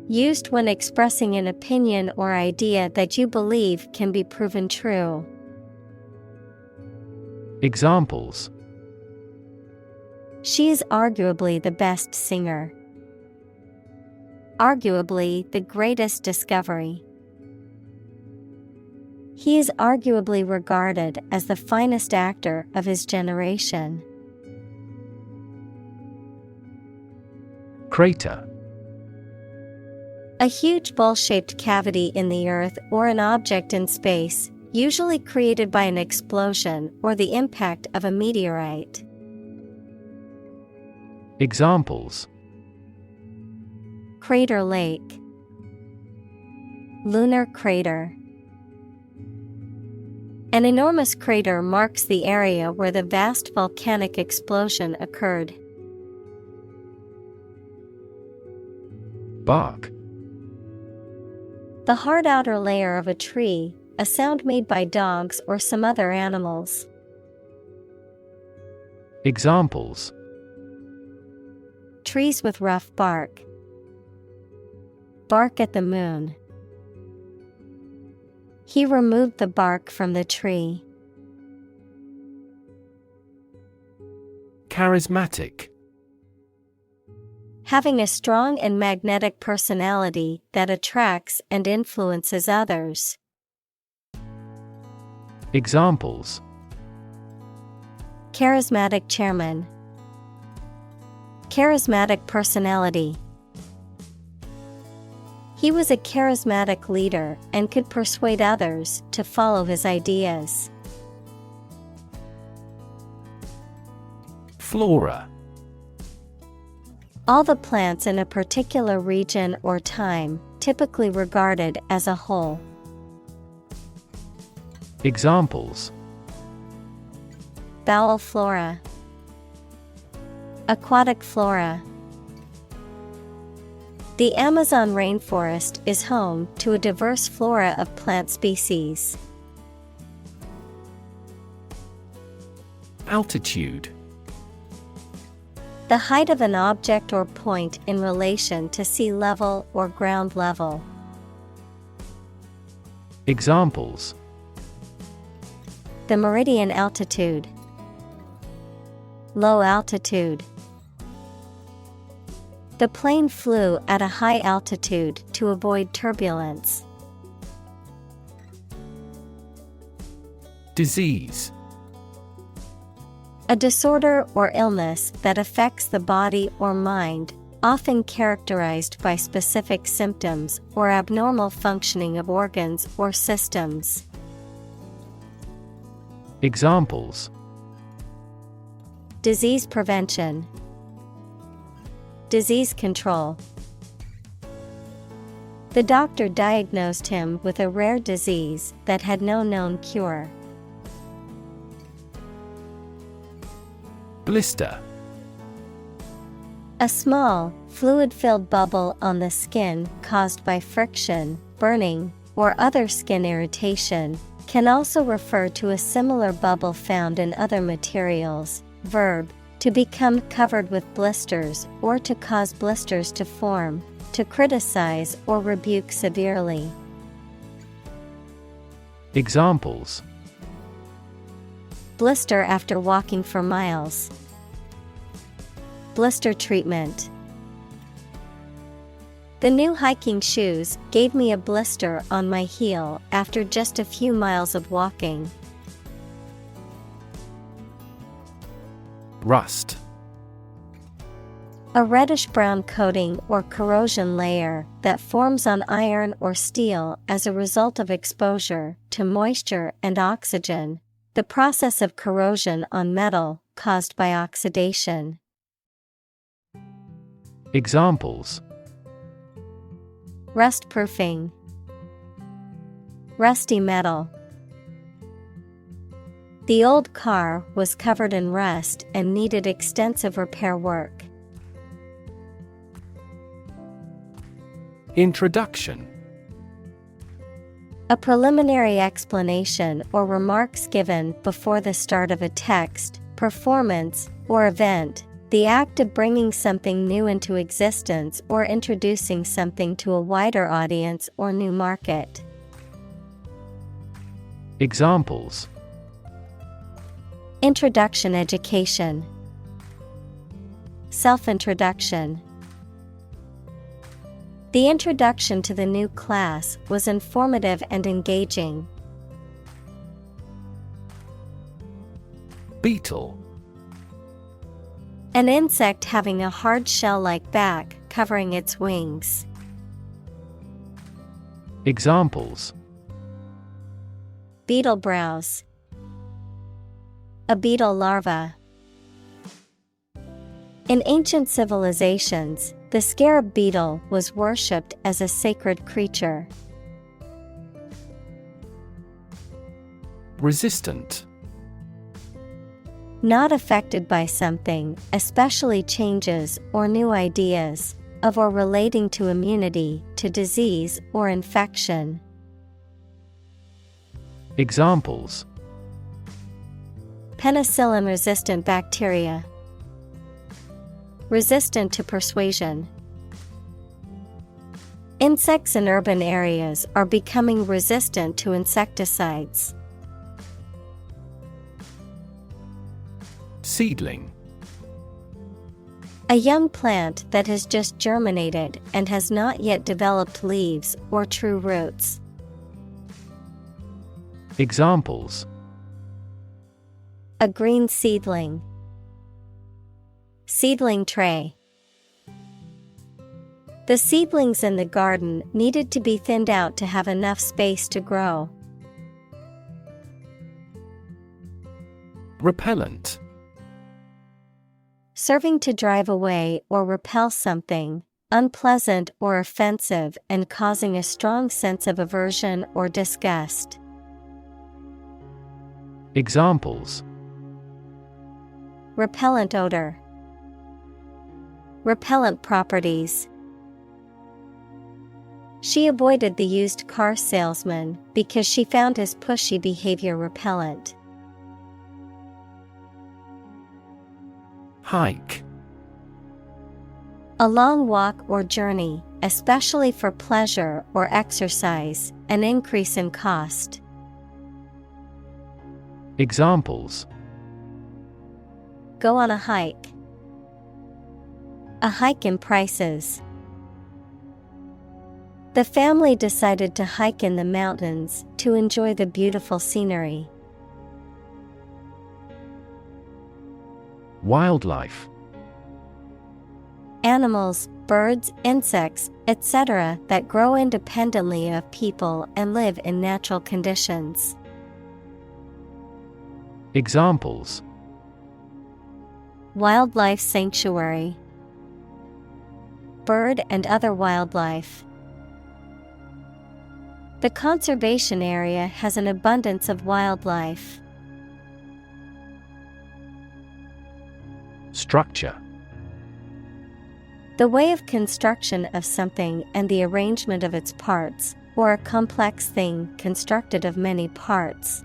Used when expressing an opinion or idea that you believe can be proven true. Examples: She is arguably the best singer. Arguably the greatest discovery. He is arguably regarded as the finest actor of his generation. Crater. A huge bowl-shaped cavity in the earth or an object in space, usually created by an explosion or the impact of a meteorite. Examples: Crater lake. Lunar crater. An enormous crater marks the area where the vast volcanic explosion occurred. Bark. The hard outer layer of a tree, a sound made by dogs or some other animals. Examples: Trees with rough bark. Bark at the moon. He removed the bark from the tree. Charismatic. Having a strong and magnetic personality that attracts and influences others. Examples: Charismatic chairman. Charismatic personality. He was a charismatic leader and could persuade others to follow his ideas. Flora. All the plants in a particular region or time, typically regarded as a whole. Examples: Bowel flora. Aquatic flora. The Amazon rainforest is home to a diverse flora of plant species. Altitude. The height of an object or point in relation to sea level or ground level. Examples: The meridian altitude. Low altitude. The plane flew at a high altitude to avoid turbulence. Disease. A disorder or illness that affects the body or mind, often characterized by specific symptoms or abnormal functioning of organs or systems. Examples: Disease prevention, disease control. The doctor diagnosed him with a rare disease that had no known cure. Blister. A small, fluid-filled bubble on the skin caused by friction, burning, or other skin irritation, can also refer to a similar bubble found in other materials. Verb: to become covered with blisters or to cause blisters to form, to criticize or rebuke severely. Examples: Blister after walking for miles. Blister treatment. The new hiking shoes gave me a blister on my heel after just a few miles of walking. Rust. A reddish-brown coating or corrosion layer that forms on iron or steel as a result of exposure to moisture and oxygen, the process of corrosion on metal caused by oxidation. Examples: Rust-proofing. Rusty metal. The old car was covered in rust and needed extensive repair work. Introduction. A preliminary explanation or remarks given before the start of a text, performance, or event, the act of bringing something new into existence or introducing something to a wider audience or new market. Examples: Introduction education. Self-introduction. The introduction to the new class was informative and engaging. Beetle. An insect having a hard shell-like back covering its wings. Examples: Beetle browse. A beetle larva. In ancient civilizations, the scarab beetle was worshipped as a sacred creature. Resistant. Not affected by something, especially changes or new ideas, of or relating to immunity, to disease or infection. Examples: Penicillin-resistant bacteria. Resistant to persuasion. Insects in urban areas are becoming resistant to insecticides. Seedling. A young plant that has just germinated and has not yet developed leaves or true roots. Examples: A green seedling. Seedling tray. The seedlings in the garden needed to be thinned out to have enough space to grow. Repellent. Serving to drive away or repel something, unpleasant or offensive and causing a strong sense of aversion or disgust. Examples: Repellent odor. Repellent properties. She avoided the used car salesman because she found his pushy behavior repellent. Hike. A long walk or journey, especially for pleasure or exercise, an increase in cost. Examples: Go on a hike. A hike in prices. The family decided to hike in the mountains to enjoy the beautiful scenery. Wildlife. Animals, birds, insects, etc. that grow independently of people and live in natural conditions. Examples: Wildlife sanctuary. Bird and other wildlife. The conservation area has an abundance of wildlife. Structure. The way of construction of something and the arrangement of its parts, or a complex thing constructed of many parts.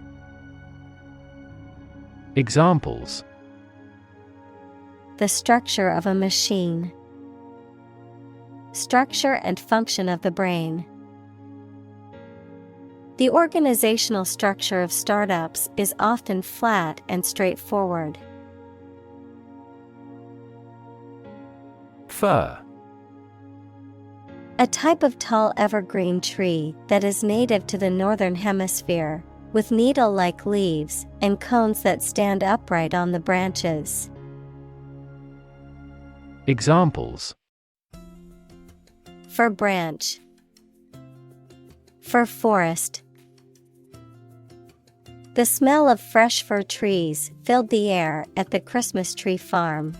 Examples: The structure of a machine. Structure and function of the brain. The organizational structure of startups is often flat and straightforward. Fir. A type of tall evergreen tree that is native to the northern hemisphere, with needle-like leaves and cones that stand upright on the branches. Examples: Fir branch. Fir forest. The smell of fresh fir trees filled the air at the Christmas tree farm.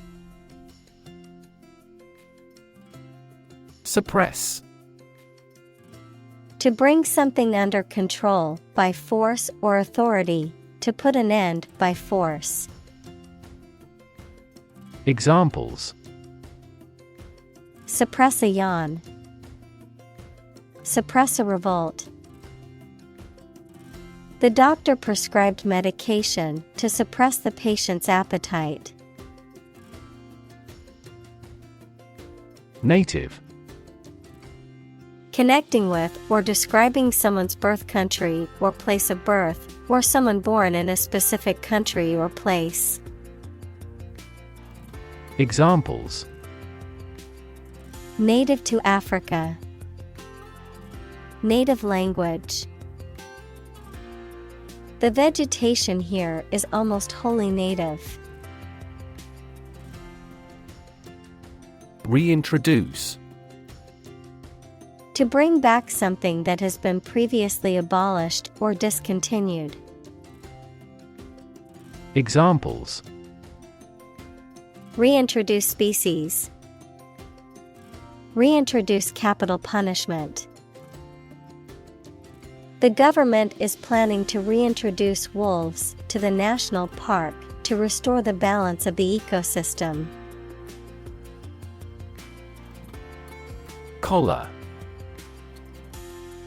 Suppress. To bring something under control by force or authority, to put an end by force. Examples: Suppress a yawn. Suppress a revolt. The doctor prescribed medication to suppress the patient's appetite. Native. Connecting with or describing someone's birth country or place of birth, or someone born in a specific country or place. Examples: Native to Africa. Native language. The vegetation here is almost wholly native. Reintroduce. To bring back something that has been previously abolished or discontinued. Examples: Reintroduce species. Reintroduce capital punishment. The government is planning to reintroduce wolves to the national park to restore the balance of the ecosystem. Collar.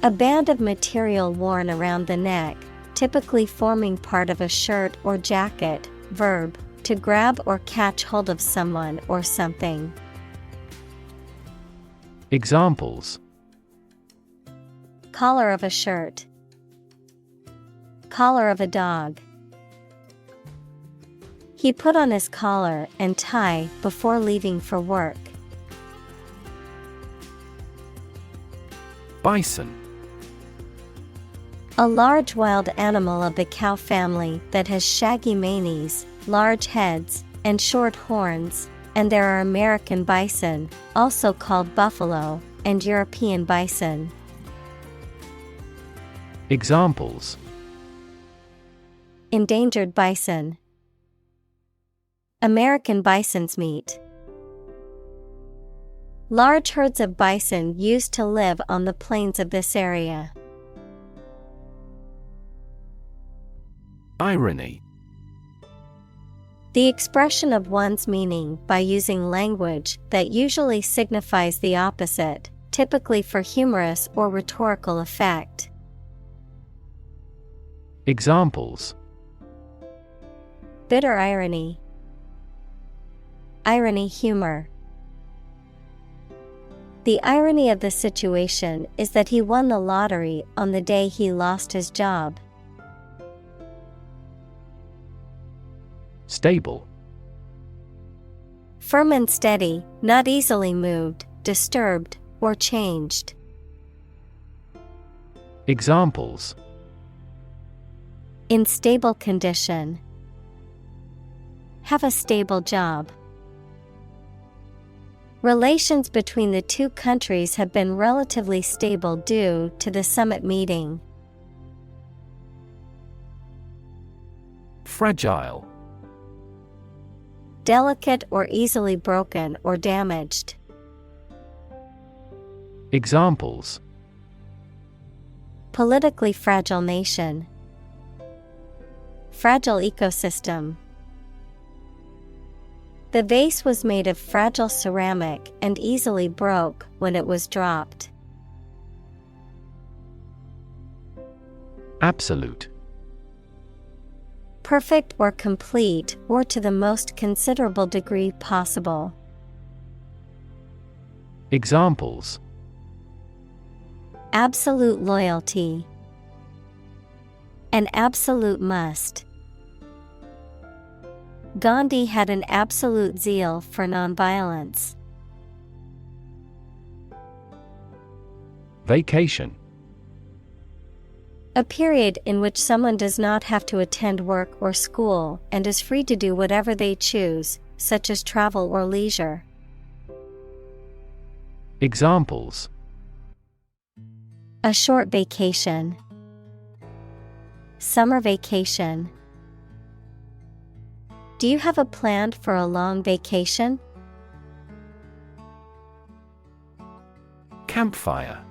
A band of material worn around the neck, typically forming part of a shirt or jacket. Verb, to grab or catch hold of someone or something. Examples: Collar of a shirt. Collar of a dog. He put on his collar and tie before leaving for work. Bison. A large wild animal of the cow family that has shaggy manes, large heads, and short horns, and there are American bison, also called buffalo, and European bison. Examples: Endangered bison. American bison's meat. Large herds of bison used to live on the plains of this area. Irony. The expression of one's meaning by using language that usually signifies the opposite, typically for humorous or rhetorical effect. Examples: Bitter irony. Irony humor. The irony of the situation is that he won the lottery on the day he lost his job. Stable. Firm and steady, not easily moved, disturbed, or changed. Examples: In stable condition. Have a stable job. Relations between the two countries have been relatively stable due to the summit meeting. Fragile. Delicate or easily broken or damaged. Examples: Politically fragile nation. Fragile ecosystem. The vase was made of fragile ceramic and easily broke when it was dropped. Absolute. Perfect or complete or to the most considerable degree possible. Examples: Absolute loyalty. An absolute must. Gandhi had an absolute zeal for nonviolence. Vacation. A period in which someone does not have to attend work or school and is free to do whatever they choose, such as travel or leisure. Examples: A short vacation. Summer vacation. Do you have a plan for a long vacation? Campfire.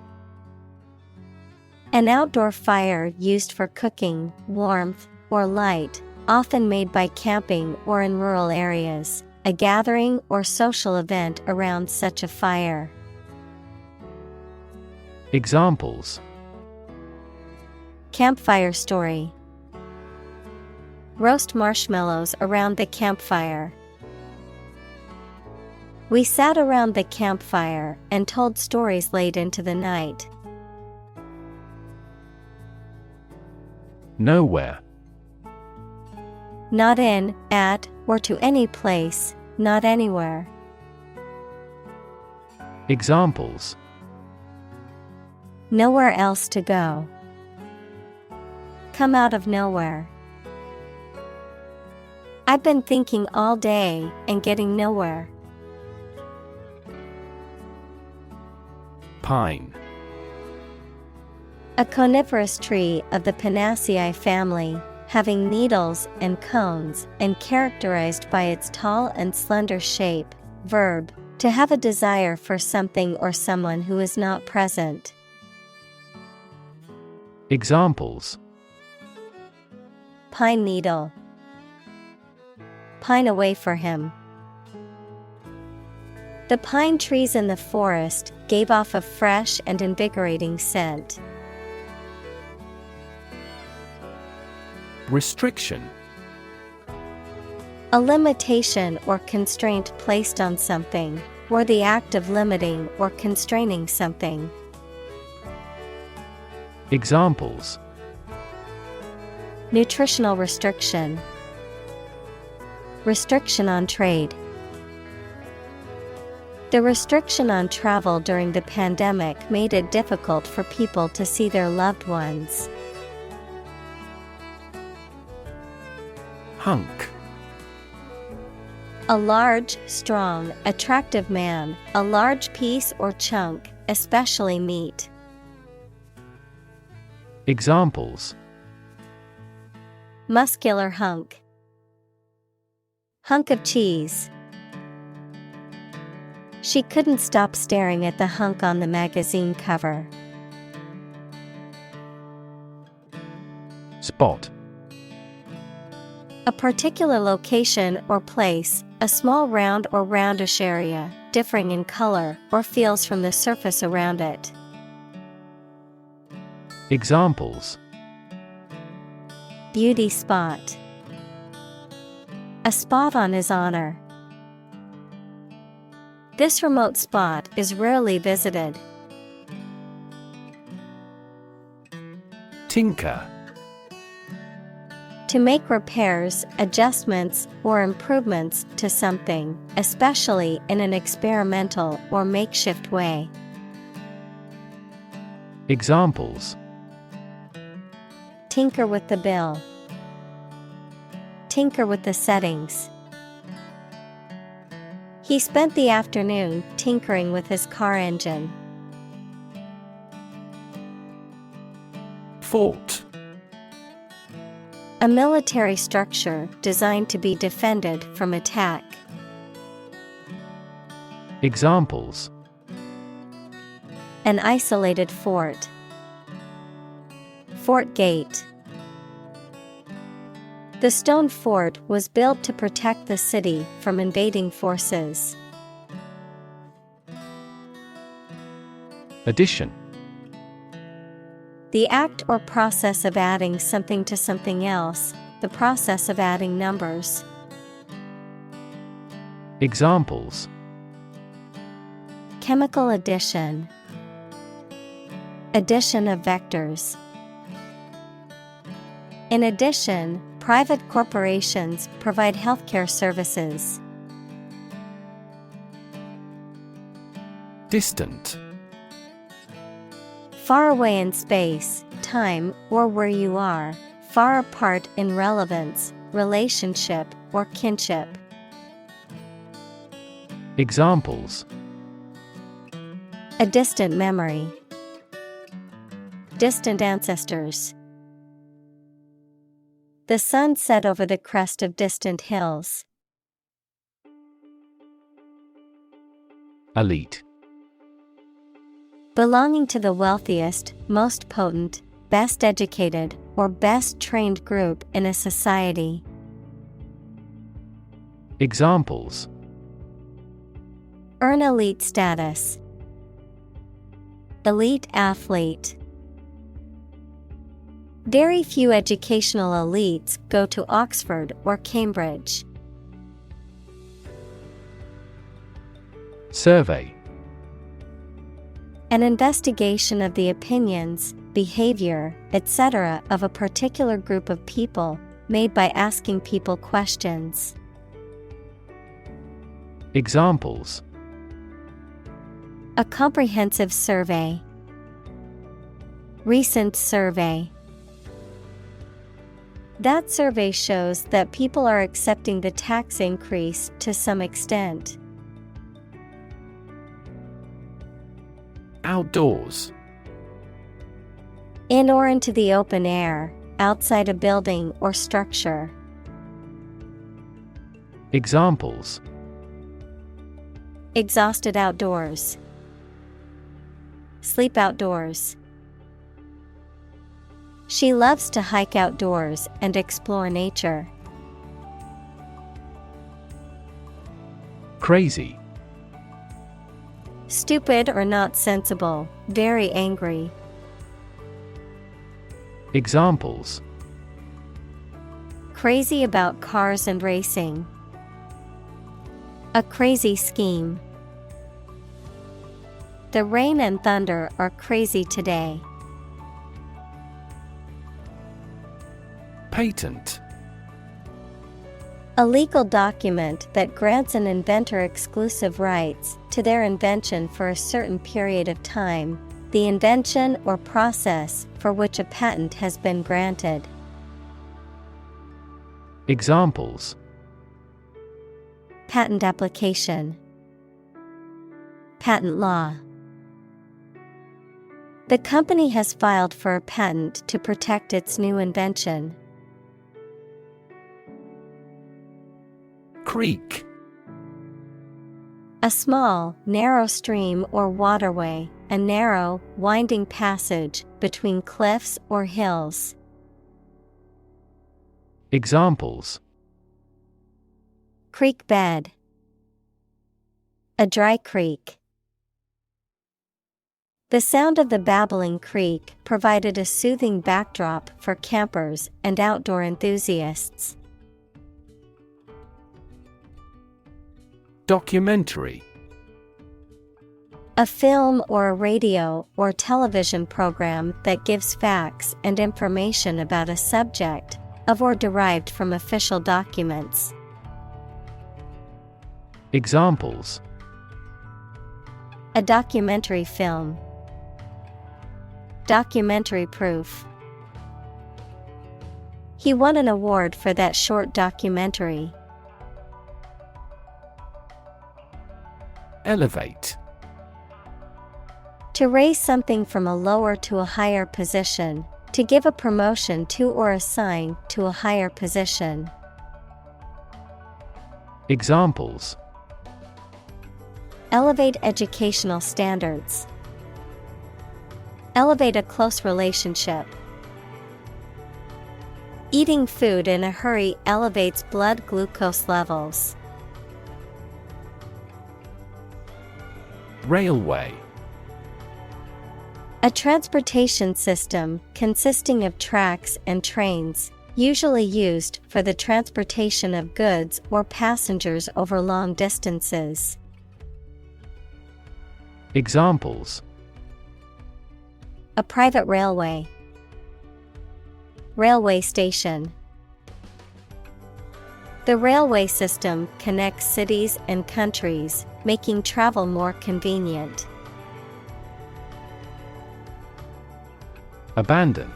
An outdoor fire used for cooking, warmth, or light, often made by camping or in rural areas, a gathering or social event around such a fire. Examples: Campfire story. Roast marshmallows around the campfire. We sat around the campfire and told stories late into the night. Nowhere. Not in, at, or to any place, not anywhere. Examples: Nowhere else to go. Come out of nowhere. I've been thinking all day and getting nowhere. Pine. A coniferous tree of the Pinaceae family, having needles and cones and characterized by its tall and slender shape. Verb, to have a desire for something or someone who is not present. Examples: Pine needle. Pine away for him. The pine trees in the forest gave off a fresh and invigorating scent. Restriction. A limitation or constraint placed on something, or the act of limiting or constraining something. Examples: Nutritional restriction. Restriction on trade. The restriction on travel during the pandemic made it difficult for people to see their loved ones. Hunk. A large, strong, attractive man, a large piece or chunk, especially meat. Examples: Muscular hunk. Hunk of cheese. She couldn't stop staring at the hunk on the magazine cover. Spot. A particular location or place, a small round or roundish area, differing in color or feels from the surface around it. Examples: Beauty spot. A spot on his honor. This remote spot is rarely visited. Tinker. To make repairs, adjustments, or improvements to something, especially in an experimental or makeshift way. Examples: Tinker with the bill. Tinker with the settings. He spent the afternoon tinkering with his car engine. Fort. A military structure designed to be defended from attack. Examples: An isolated fort. Fort gate. The stone fort was built to protect the city from invading forces. Addition. The act or process of adding something to something else, the process of adding numbers. Examples: Chemical addition. Addition of vectors. In addition, private corporations provide healthcare services. Distant. Far away in space, time, or where you are, far apart in relevance, relationship, or kinship. Examples: A distant memory. Distant ancestors. The sun set over the crest of distant hills. Elite. Belonging to the wealthiest, most potent, best educated, or best trained group in a society. Examples: Earn elite status. Elite athlete. Very few educational elites go to Oxford or Cambridge. Survey. An investigation of the opinions, behavior, etc. of a particular group of people, made by asking people questions. Examples: A comprehensive survey. Recent survey. That survey shows that people are accepting the tax increase to some extent. Outdoors. In or into the open air, outside a building or structure. Examples: Exhausted outdoors. Sleep outdoors. She loves to hike outdoors and explore nature. Crazy. Stupid or not sensible, very angry. Examples: Crazy about cars and racing. A crazy scheme. The rain and thunder are crazy today. Patent. A legal document that grants an inventor exclusive rights to their invention for a certain period of time, the invention or process for which a patent has been granted. Examples: Patent application. Patent law. The company has filed for a patent to protect its new invention. Creek. A small, narrow stream or waterway, a narrow, winding passage between cliffs or hills. Examples: Creek bed. A dry creek. The sound of the babbling creek provided a soothing backdrop for campers and outdoor enthusiasts. Documentary. A film or a radio or television program that gives facts and information about a subject, of or derived from official documents. Examples: A documentary film. Documentary proof. He won an award for that short documentary. Elevate. To raise something from a lower to a higher position, to give a promotion to or assign to a higher position. Examples: Elevate educational standards. Elevate a close relationship. Eating food in a hurry elevates blood glucose levels. Railway. A transportation system consisting of tracks and trains, usually used for the transportation of goods or passengers over long distances. Examples: A private railway. Railway station. The railway system connects cities and countries, making travel more convenient. Abandon.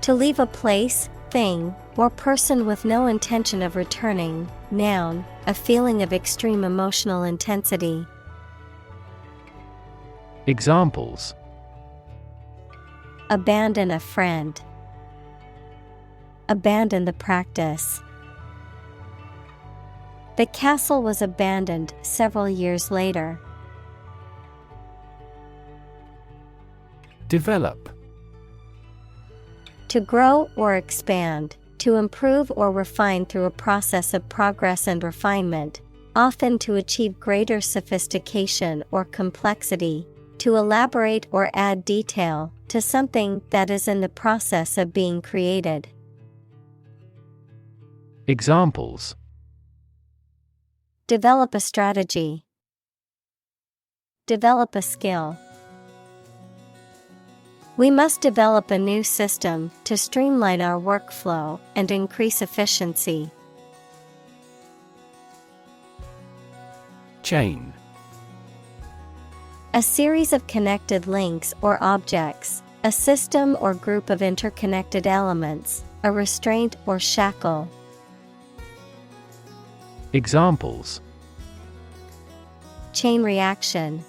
To leave a place, thing, or person with no intention of returning. Noun, a feeling of extreme emotional intensity. Examples: Abandon a friend. Abandon the practice. The castle was abandoned several years later. Develop. To grow or expand, to improve or refine through a process of progress and refinement, often to achieve greater sophistication or complexity, to elaborate or add detail to something that is in the process of being created. Examples: Develop a strategy. Develop a skill. We must develop a new system to streamline our workflow and increase efficiency. Chain. A series of connected links or objects, a system or group of interconnected elements, a restraint or shackle. Examples: Chain reaction.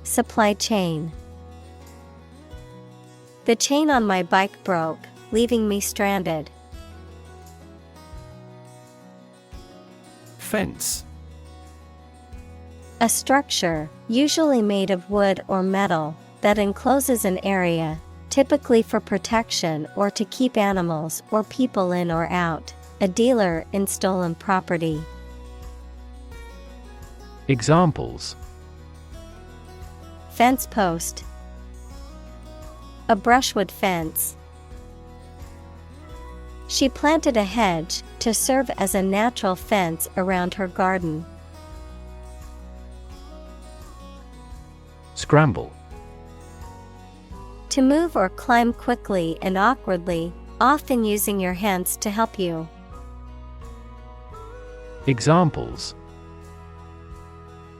Supply chain. The chain on my bike broke, leaving me stranded. Fence. A structure, usually made of wood or metal, that encloses an area, typically for protection or to keep animals or people in or out. A dealer in stolen property. Examples: Fence post. A brushwood fence. She planted a hedge to serve as a natural fence around her garden. Scramble. To move or climb quickly and awkwardly, often using your hands to help you. Examples: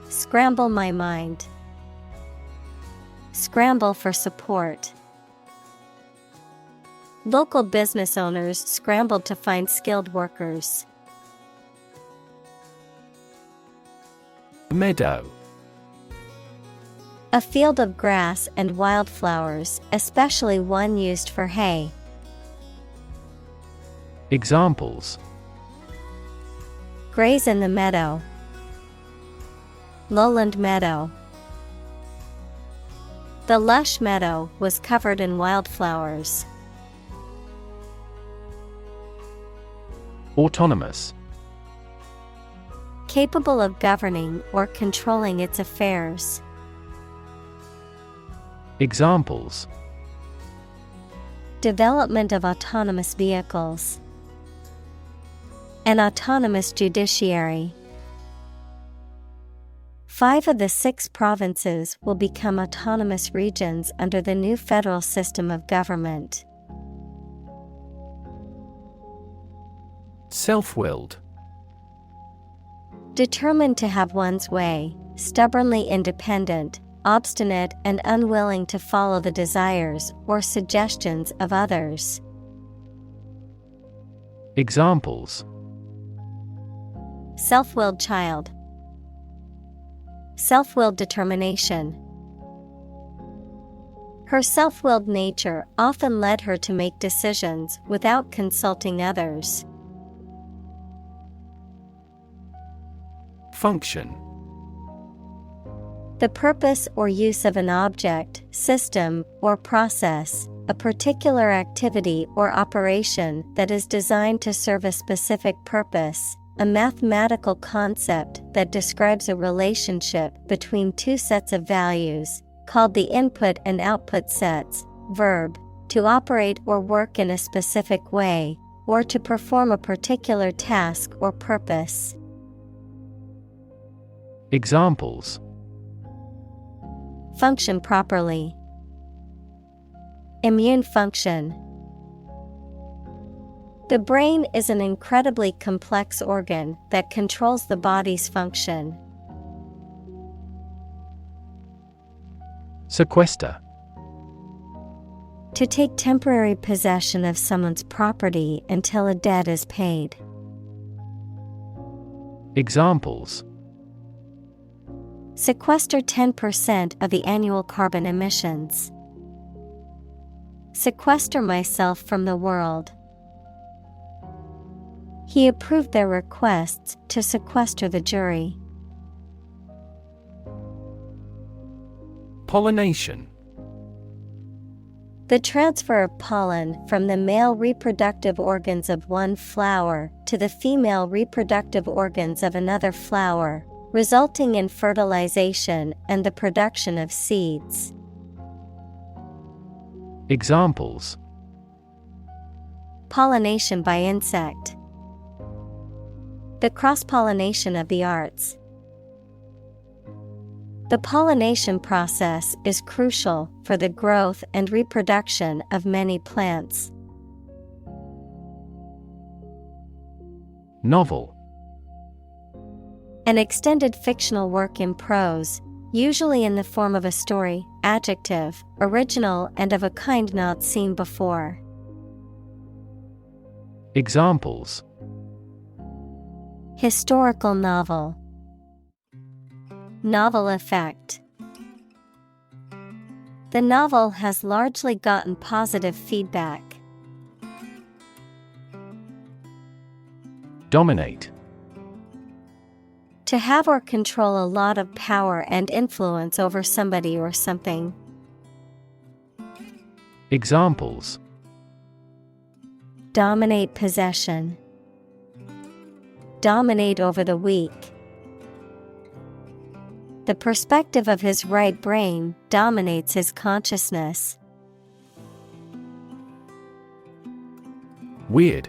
Scramble my mind. Scramble for support. Local business owners scrambled to find skilled workers. Meadow. A field of grass and wildflowers, especially one used for hay. Examples: Graze in the meadow. Lowland meadow. The lush meadow was covered in wildflowers. Autonomous. Capable of governing or controlling its affairs. Examples: Development of autonomous vehicles. An autonomous judiciary. 5 of the 6 provinces will become autonomous regions under the new federal system of government. Self-willed. Determined to have one's way, stubbornly independent, obstinate and unwilling to follow the desires or suggestions of others. Examples: self-willed child. Self-willed determination. Her self-willed nature often led her to make decisions without consulting others. Function. The purpose or use of an object, system, or process, a particular activity or operation that is designed to serve a specific purpose, a mathematical concept that describes a relationship between two sets of values, called the input and output sets. Verb, to operate or work in a specific way, or to perform a particular task or purpose. Examples. Function properly. Immune function. The brain is an incredibly complex organ that controls the body's function. Sequester. To take temporary possession of someone's property until a debt is paid. Examples. Sequester 10% of the annual carbon emissions. Sequester myself from the world. He approved their requests to sequester the jury. Pollination. The transfer of pollen from the male reproductive organs of one flower to the female reproductive organs of another flower, resulting in fertilization and the production of seeds. Examples. Pollination by insect. The cross-pollination of the arts. The pollination process is crucial for the growth and reproduction of many plants. Novel. An extended fictional work in prose, usually in the form of a story. Adjective, original and of a kind not seen before. Examples. Historical novel. Novel effect. The novel has largely gotten positive feedback. Dominate. To have or control a lot of power and influence over somebody or something. Examples. Dominate possession. Dominate over the weak. The perspective of his right brain dominates his consciousness. Weird.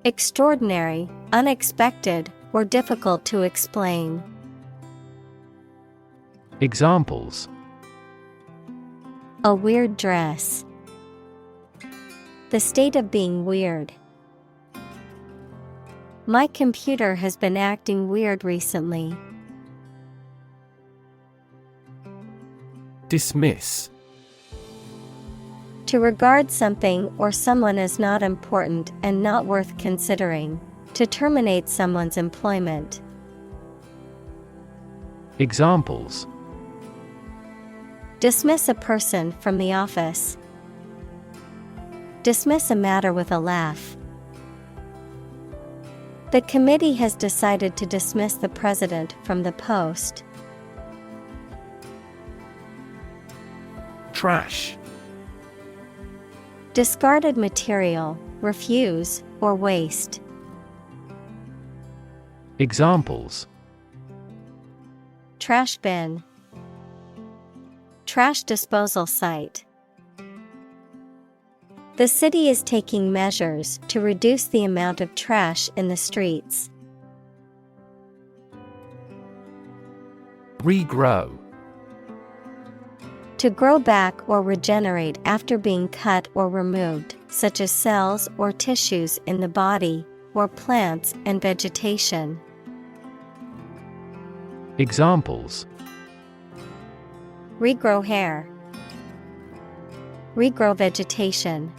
Extraordinary, unexpected, or difficult to explain. Examples. A weird dress. The state of being weird. My computer has been acting weird recently. Dismiss. To regard something or someone as not important and not worth considering. To terminate someone's employment. Examples. Dismiss a person from the office. Dismiss a matter with a laugh. The committee has decided to dismiss the president from the post. Trash. Discarded material, refuse, or waste. Examples. Trash bin. Trash disposal site. The city is taking measures to reduce the amount of trash in the streets. Regrow. To grow back or regenerate after being cut or removed, such as cells or tissues in the body, or plants and vegetation. Examples. Regrow hair. Regrow vegetation.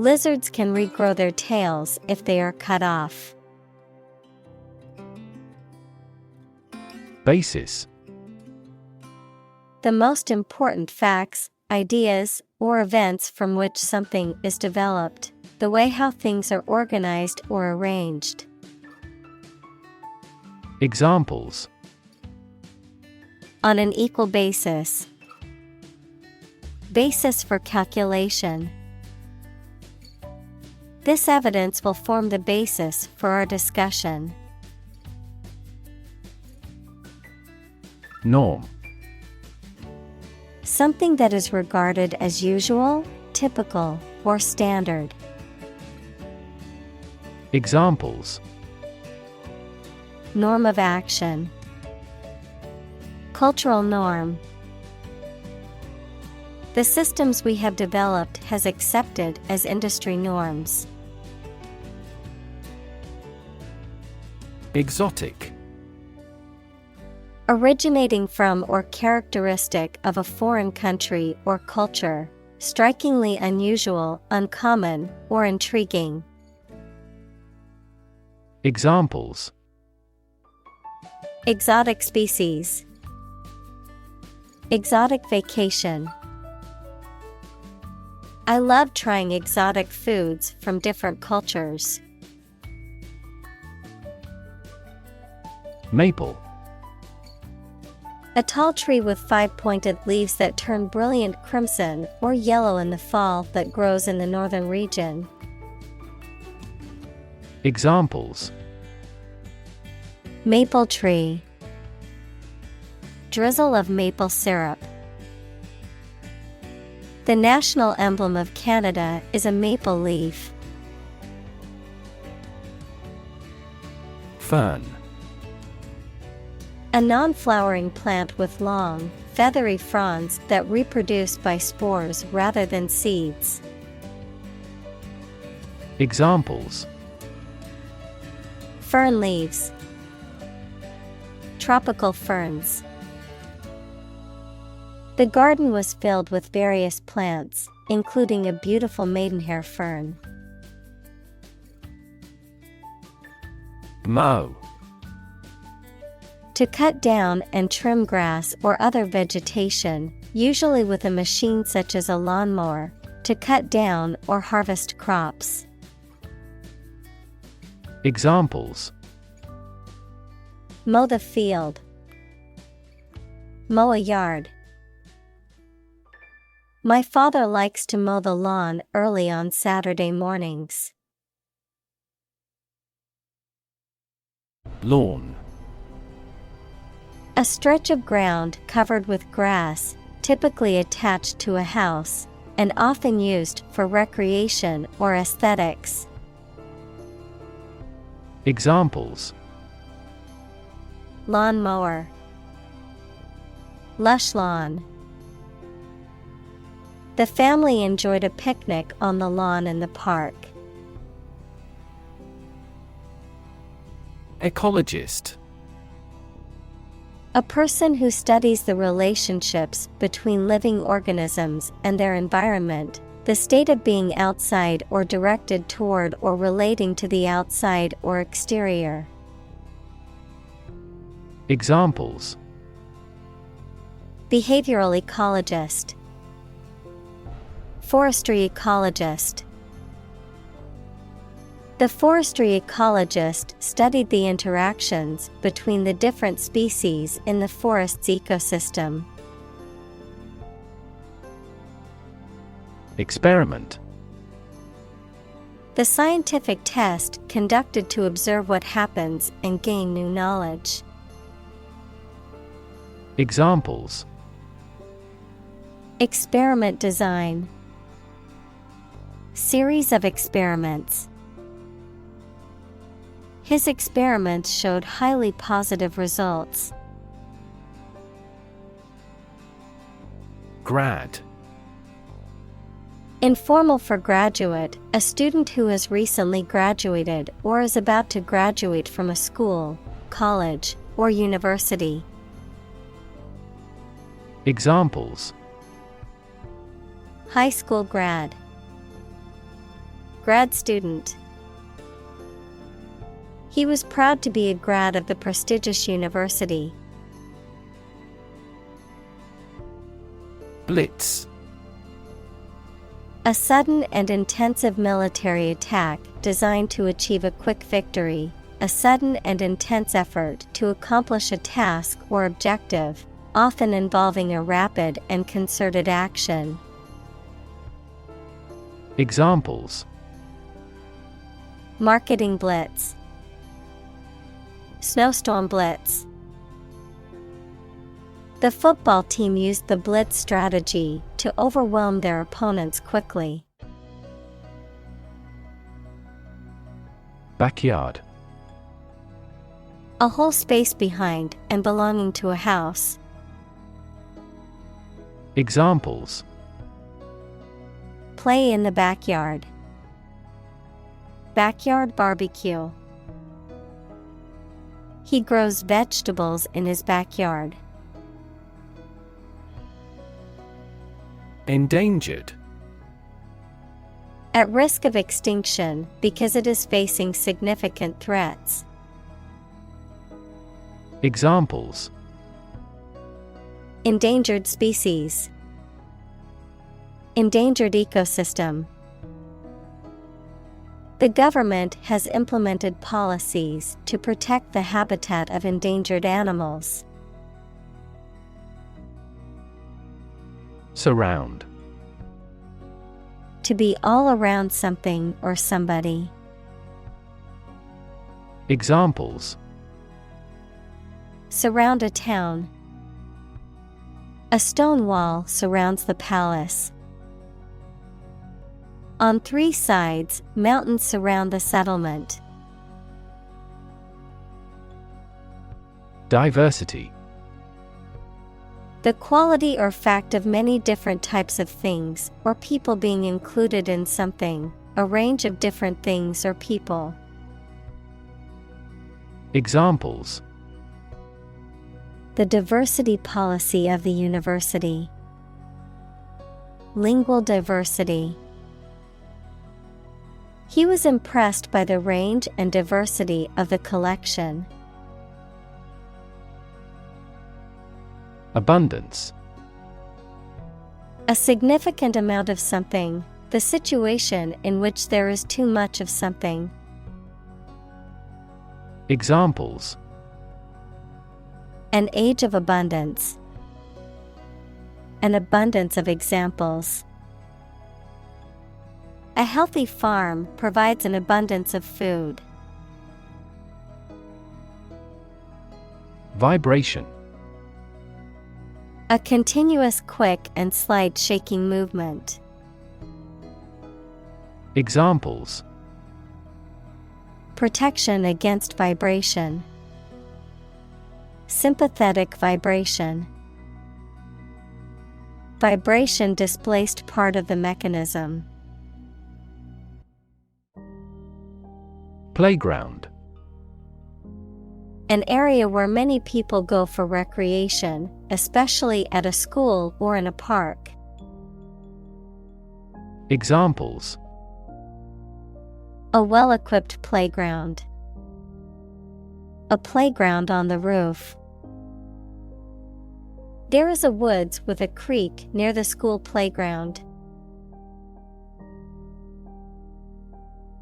Lizards can regrow their tails if they are cut off. Basis. The most important facts, ideas, or events from which something is developed, the way how things are organized or arranged. Examples. On an equal basis. Basis for calculation. This evidence will form the basis for our discussion. Norm. Something that is regarded as usual, typical, or standard. Examples. Norm of action. Cultural norm. The systems we have developed has accepted as industry norms. Exotic. Originating from or characteristic of a foreign country or culture, strikingly unusual, uncommon, or intriguing. Examples. Exotic species. Exotic vacation. I love trying exotic foods from different cultures. Maple. A tall tree with 5 pointed leaves that turn brilliant crimson or yellow in the fall that grows in the northern region. Examples. Maple tree. Drizzle of maple syrup. The national emblem of Canada is a maple leaf. Fern. A non-flowering plant with long, feathery fronds that reproduce by spores rather than seeds. Examples. Fern leaves. Tropical ferns. The garden was filled with various plants, including a beautiful maidenhair fern. Mow. To cut down and trim grass or other vegetation, usually with a machine such as a lawnmower, to cut down or harvest crops. Examples. Mow the field. Mow a yard. My father likes to mow the lawn early on Saturday mornings. Lawn. A stretch of ground covered with grass, typically attached to a house, and often used for recreation or aesthetics. Examples. Lawn mower. Lush lawn. The family enjoyed a picnic on the lawn in the park. Ecologist. A person who studies the relationships between living organisms and their environment, the state of being outside or directed toward or relating to the outside or exterior. Examples. Behavioral ecologist. Forestry ecologist. The forestry ecologist studied the interactions between the different species in the forest's ecosystem. Experiment. The scientific test conducted to observe what happens and gain new knowledge. Examples. Experiment design. Series of experiments. His experiments showed highly positive results. Grad. Informal for graduate, a student who has recently graduated or is about to graduate from a school, college, or university. Examples. High school grad. grad student. He was proud to be a grad of the prestigious university. Blitz. A sudden and intensive military attack designed to achieve a quick victory, a sudden and intense effort to accomplish a task or objective, often involving a rapid and concerted action. Examples: Marketing blitz, snowstorm blitz. The football team used the blitz strategy to overwhelm their opponents quickly. Backyard. A whole space behind and belonging to a house. Examples: Play in the backyard. Backyard barbecue. He grows vegetables in his backyard. Endangered. At risk of extinction because it is facing significant threats. Examples: Endangered species. Endangered ecosystem. The government has implemented policies to protect the habitat of endangered animals. Surround. To be all around something or somebody. Examples: Surround a town. A stone wall surrounds the palace. On 3 sides, mountains surround the settlement. Diversity. The quality or fact of many different types of things or people being included in something, a range of different things or people. Examples: The diversity policy of the university. Lingual diversity. He was impressed by the range and diversity of the collection. Abundance. A significant amount of something, the situation in which there is too much of something. Examples: An age of abundance. An abundance of examples. A healthy farm provides an abundance of food. Vibration. A continuous quick and slight shaking movement. Examples: Protection against vibration. Sympathetic vibration. Vibration displaced part of the mechanism. Playground. An area where many people go for recreation, especially at a school or in a park. Examples: A well-equipped playground. A playground on the roof. There is a woods with a creek near the school playground.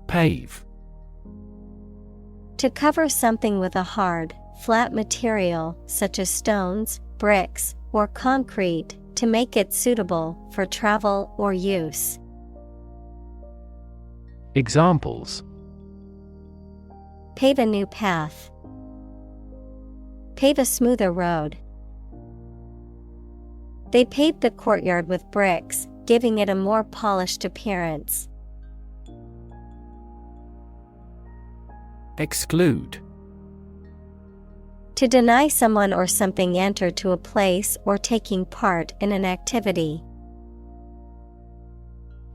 Pave. To cover something with a hard, flat material such as stones, bricks, or concrete to make it suitable for travel or use. Examples: Pave a new path. Pave a smoother road. They paved the courtyard with bricks, giving it a more polished appearance. Exclude. To deny someone or something enter to a place or taking part in an activity.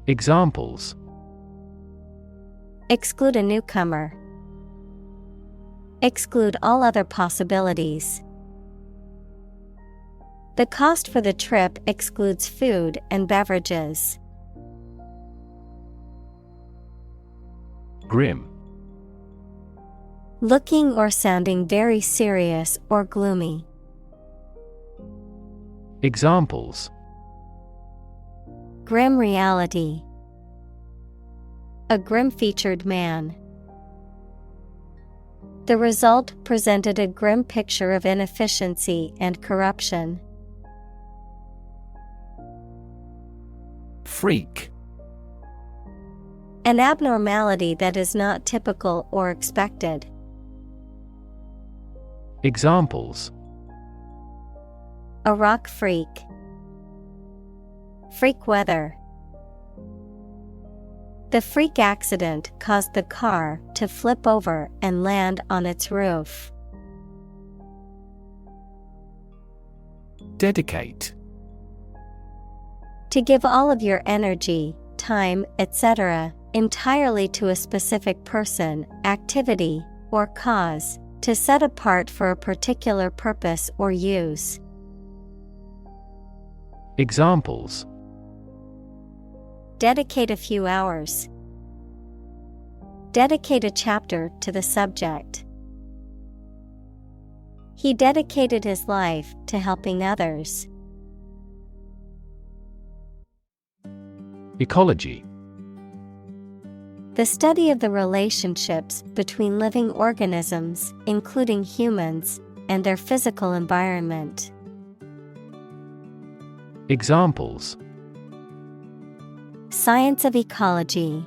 Examples: Exclude a newcomer. Exclude all other possibilities. The cost for the trip excludes food and beverages. Grim. Looking or sounding very serious or gloomy. Examples: Grim reality. A grim-featured man. The result presented a grim picture of inefficiency and corruption. Freak. An abnormality that is not typical or expected. Examples: A rock freak. Freak weather. The freak accident caused the car to flip over and land on its roof. Dedicate. To give all of your energy, time, etc., entirely to a specific person, activity, or cause, to set apart for a particular purpose or use. Examples: Dedicate a few hours. Dedicate a chapter to the subject. He dedicated his life to helping others. Ecology. The study of the relationships between living organisms, including humans, and their physical environment. Examples: Science of ecology.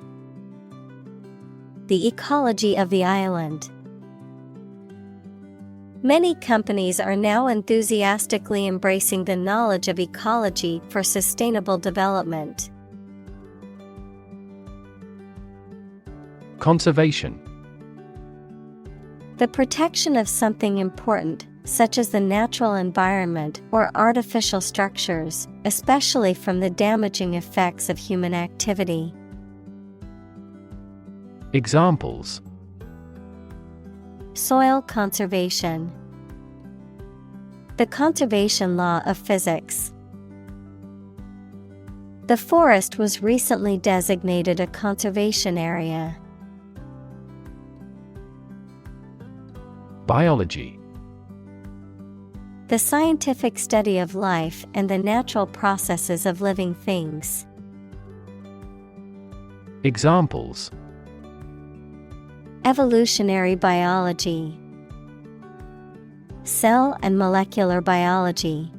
The ecology of the island. Many companies are now enthusiastically embracing the knowledge of ecology for sustainable development. Conservation. The protection of something important, such as the natural environment or artificial structures, especially from the damaging effects of human activity. Examples: Soil conservation. The conservation law of physics. The forest was recently designated a conservation area. Biology. The scientific study of life and the natural processes of living things. Examples: Evolutionary biology. Cell and molecular biology.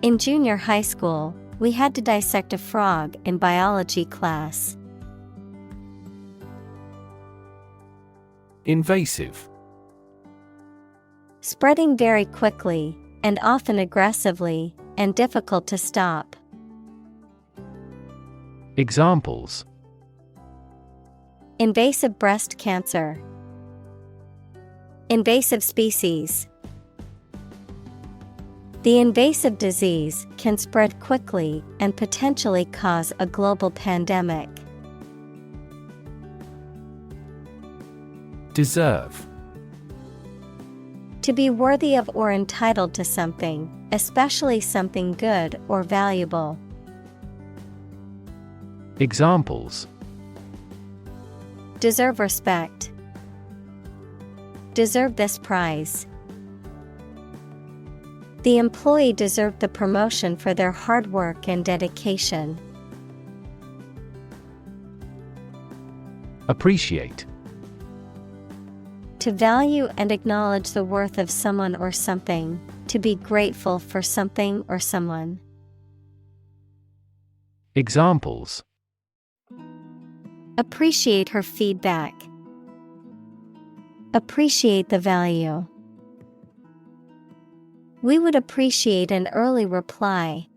In junior high school, we had to dissect a frog in biology class. Invasive. Spreading very quickly, and often aggressively, and difficult to stop. Examples: Invasive breast cancer. Invasive species. The invasive disease can spread quickly and potentially cause a global pandemic. Deserve. To be worthy of or entitled to something, especially something good or valuable. Examples: Deserve respect. Deserve this prize. The employee deserved the promotion for their hard work and dedication. Appreciate. To value and acknowledge the worth of someone or something, to be grateful for something or someone. Examples: Appreciate her feedback. Appreciate the value. We would appreciate an early reply